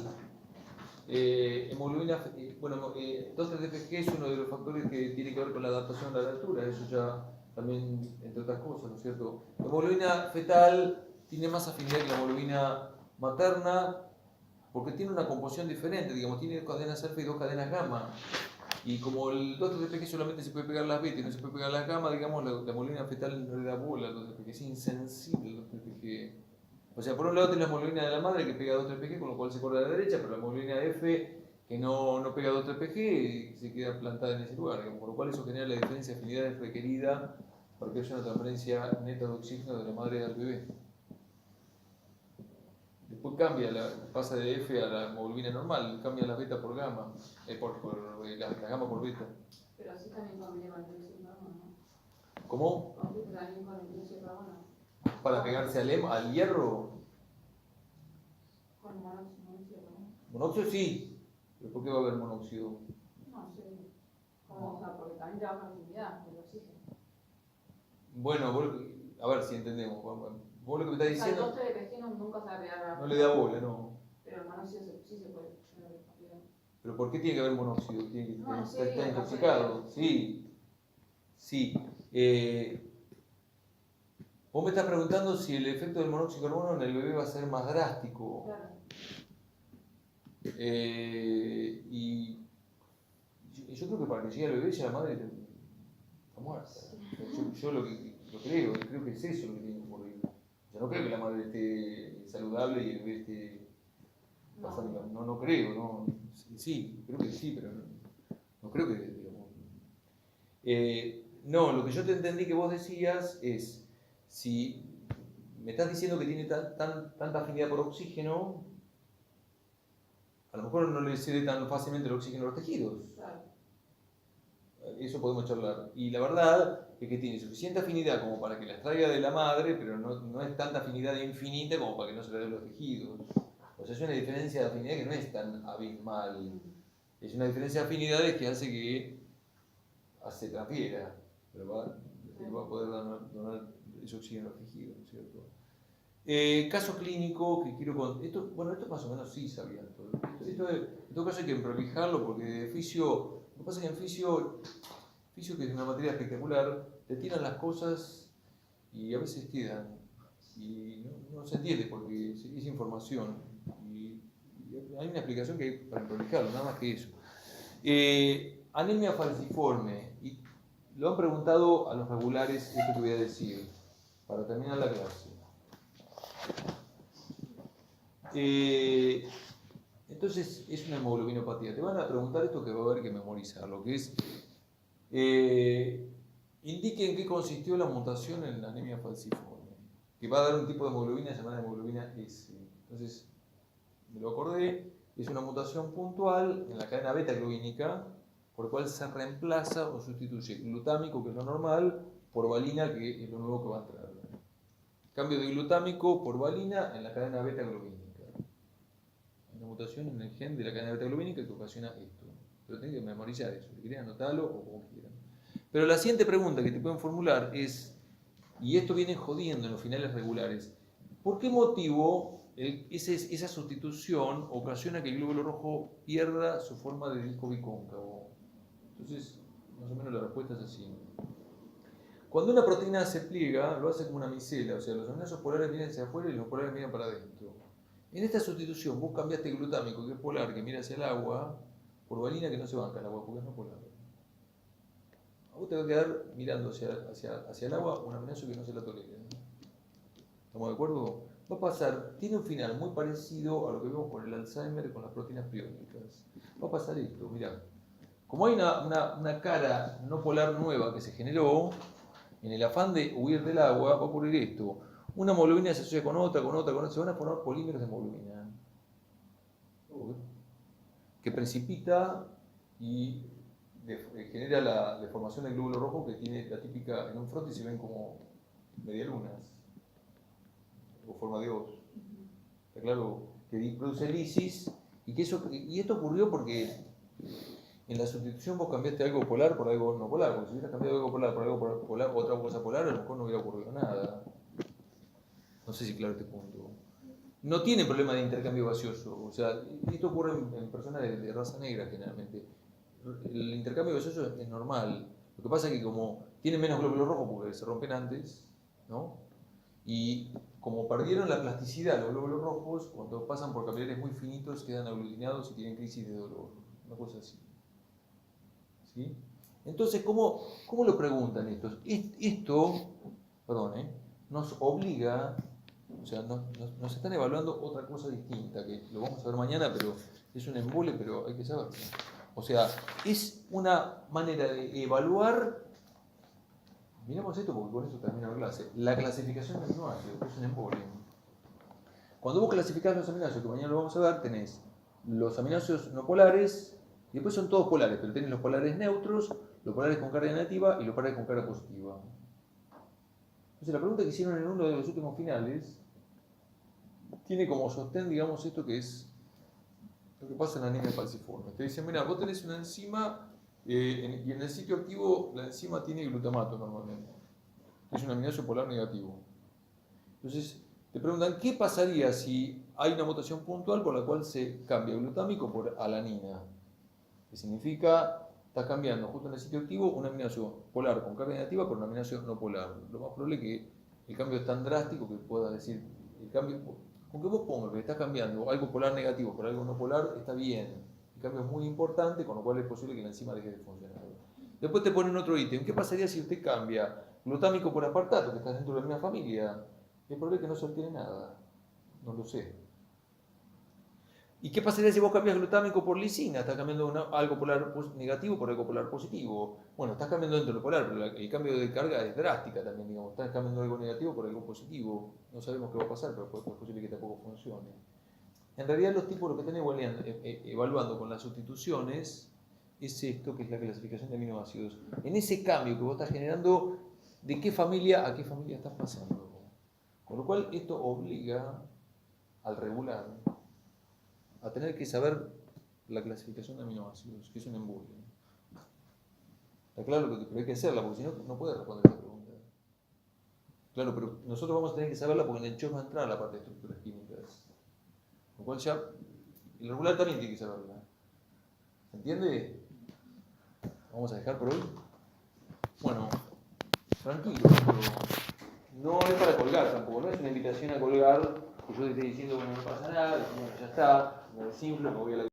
2,3-DPG es uno de los factores que tiene que ver con la adaptación a la altura, eso ya también, entre otras cosas, ¿no es cierto? La hemoglobina fetal tiene más afinidad que la hemoglobina materna porque tiene una composición diferente, digamos, tiene 2 cadenas alfa y 2 cadenas gamma. Y como el 2,3-DPG solamente se puede pegar las beta y no se puede pegar las gamma, digamos, la hemoglobina fetal no le da bola al 2,3-DPG, es insensible al 2,3-DPG. O sea, por un lado tiene la hemoglobina de la madre que pega 2,3-PG, con lo cual se corre a la derecha, pero la hemoglobina F que no pega 2,3-PG se queda plantada en ese lugar, digamos, por lo cual eso genera la diferencia de afinidades requerida para que haya una transferencia neta de oxígeno de la madre al bebé. Después pasa de F a la hemoglobina normal, cambia la beta por gamma, la gamma por beta. Pero así también conviene con el dióxido de carbono, ¿no? ¿Cómo? Compite también con el dióxido de carbono. Para pegarse al hierro. Con monóxido, ¿no? Monóxido sí, pero ¿por qué va a haber monóxido? No sé. ¿Cómo? O sea, porque también te da una afinidad del oxígeno. Bueno, a ver si entendemos. Vos lo que me estás O sea, el diciendo coste de pestino nunca se va a pegar a la no le da bola, no. Pero el monóxido sí se puede pegar. ¿Pero por qué tiene que haber monóxido? ¿Tiene que No, sí, está no intoxicado? Sí, sí. Vos me estás preguntando si el efecto del monóxido de carbono en el bebé va a ser más drástico. Claro. Y yo creo que para que llegue al bebé ya la madre está muerta. Yo lo creo que es eso lo que tiene que ocurrir. Yo no creo que la madre esté saludable y el bebé esté pasando. No creo, no. Sí, creo que sí, pero no creo que, digamos. No, lo que yo te entendí que vos decías es, si me estás diciendo que tiene tanta afinidad por oxígeno, a lo mejor no le cede tan fácilmente el oxígeno a los tejidos. Claro. Eso podemos charlar. Y la verdad es que tiene suficiente afinidad como para que la extraiga de la madre, pero no es tanta afinidad infinita como para que no se le dé los tejidos. O sea, es una diferencia de afinidad que no es tan abismal. Es una diferencia de afinidades que hace que se transfiera, pero va a poder donar ese oxígeno a los tejidos, ¿no es cierto? Caso clínico que quiero contar. Esto más o menos sí sabían todo. En todo caso hay que prolijarlo porque fisio, lo que pasa es que en fisio, que es una materia espectacular, te tiran las cosas y a veces quedan. Y no se entiende porque es información. Y hay una explicación que hay para prolijarlo, nada más que eso. Anemia falciforme. Y lo han preguntado a los regulares, esto que voy a decir, para terminar la clase. Entonces es una hemoglobinopatía. Te van a preguntar esto que va a haber que memorizar, lo que es indique en qué consistió la mutación en la anemia falciforme, que va a dar un tipo de hemoglobina llamada hemoglobina S. Entonces, me lo acordé, es una mutación puntual en la cadena beta globínica, por la cual se reemplaza o sustituye glutámico, que es lo normal, por valina, que es lo nuevo que va a entrar. Cambio de glutámico por valina en la cadena beta globínica. Hay una mutación en el gen de la cadena beta globínica que ocasiona esto. Pero tienen que memorizar eso. Si quieren anotarlo o como quieran. Pero la siguiente pregunta que te pueden formular es, y esto viene jodiendo en los finales regulares, ¿por qué motivo esa sustitución ocasiona que el glóbulo rojo pierda su forma de disco bicóncavo? Entonces, más o menos la respuesta es así. Cuando una proteína se pliega, lo hace como una micela, o sea, los aminoácidos polares miran hacia afuera y los polares miran para adentro. En esta sustitución vos cambiaste el glutámico, que es polar, que mira hacia el agua, por valina, que no se banca el agua, porque es no polar. A vos te va a quedar mirando hacia el agua un aminoácido que no se la tolera. ¿Estamos de acuerdo? Va a pasar, tiene un final muy parecido a lo que vemos con el Alzheimer con las proteínas priónicas. Va a pasar esto, mirá. Como hay una cara no polar nueva que se generó, en el afán de huir del agua, va a ocurrir esto. Una hemoglobina se asocia con otra, se van a formar polímeros de hemoglobina. Que precipita y genera la deformación del glóbulo rojo que tiene la típica, en un frontis se ven como medialunas, o forma de hoz. Está claro que produce lisis y esto ocurrió porque en la sustitución vos cambiaste algo polar por algo no polar, porque si hubieras cambiado algo polar por algo polar, otra cosa polar, a lo mejor no hubiera ocurrido nada. No sé si claro este punto. No tiene problema de intercambio gaseoso, o sea, esto ocurre en personas de raza negra generalmente. El intercambio gaseoso es normal. Lo que pasa es que como tienen menos glóbulos rojos porque se rompen antes, ¿no? Y como perdieron la plasticidad los glóbulos rojos, cuando pasan por capilares muy finitos quedan aglutinados y tienen crisis de dolor. Una cosa así. ¿Sí? Entonces, ¿cómo lo preguntan estos? Esto, nos obliga, o sea, nos están evaluando otra cosa distinta, que lo vamos a ver mañana, pero es un embole, pero hay que saberlo. O sea, es una manera de evaluar Miramos esto porque con esto termina la clase. La clasificación de aminoácidos, que es un embolio. Cuando vos clasificás los aminoácidos, que mañana lo vamos a ver, tenés los aminoácidos no polares, y después son todos polares, pero tenés los polares neutros, los polares con carga negativa y los polares con carga positiva. Entonces la pregunta que hicieron en uno de los últimos finales tiene como sostén, digamos, esto que es lo que pasa en la anemia falciforme. Te dicen, mira, vos tenés una enzima y en el sitio activo la enzima tiene glutamato normalmente. Es un aminoácido polar negativo. Entonces te preguntan, ¿qué pasaría si hay una mutación puntual por la cual se cambia glutámico por alanina? Que significa, estás cambiando justo en el sitio activo un aminoácido polar con carga negativa por un aminoácido no polar. Lo más probable es que el cambio es tan drástico que puedas decir, el cambio, con que vos pongas que estás cambiando algo polar negativo por algo no polar, está bien. El cambio es muy importante, con lo cual es posible que la enzima deje de funcionar. Después te ponen otro ítem. ¿Qué pasaría si usted cambia glutámico por aspartato, que está dentro de la misma familia? El problema es que no se obtiene nada. No lo sé. ¿Y qué pasaría si vos cambias glutámico por lisina? Estás cambiando algo polar negativo por algo polar positivo. Bueno, estás cambiando dentro de lo polar, pero el cambio de carga es drástica también, digamos. Estás cambiando algo negativo por algo positivo. No sabemos qué va a pasar, pero es posible que tampoco funcione. En realidad los tipos lo que están evaluando con las sustituciones es esto, que es la clasificación de aminoácidos. En ese cambio que vos estás generando, ¿de qué familia a qué familia estás pasando? Con lo cual esto obliga al regular a tener que saber la clasificación de aminoácidos, que es un embolio. Está claro pero hay que hacerla, porque si no, no puedes responder esta pregunta. Claro, pero nosotros vamos a tener que saberla porque en el show va a entrar la parte de estructuras químicas. Con lo cual ya, el regular también tiene que saberla. ¿Se entiende? Vamos a dejar por hoy. Bueno, tranquilo, pero no es para colgar tampoco, no es una invitación a colgar, que yo te esté diciendo, bueno, no pasa nada, bueno, ya está, me desinflo, me voy a la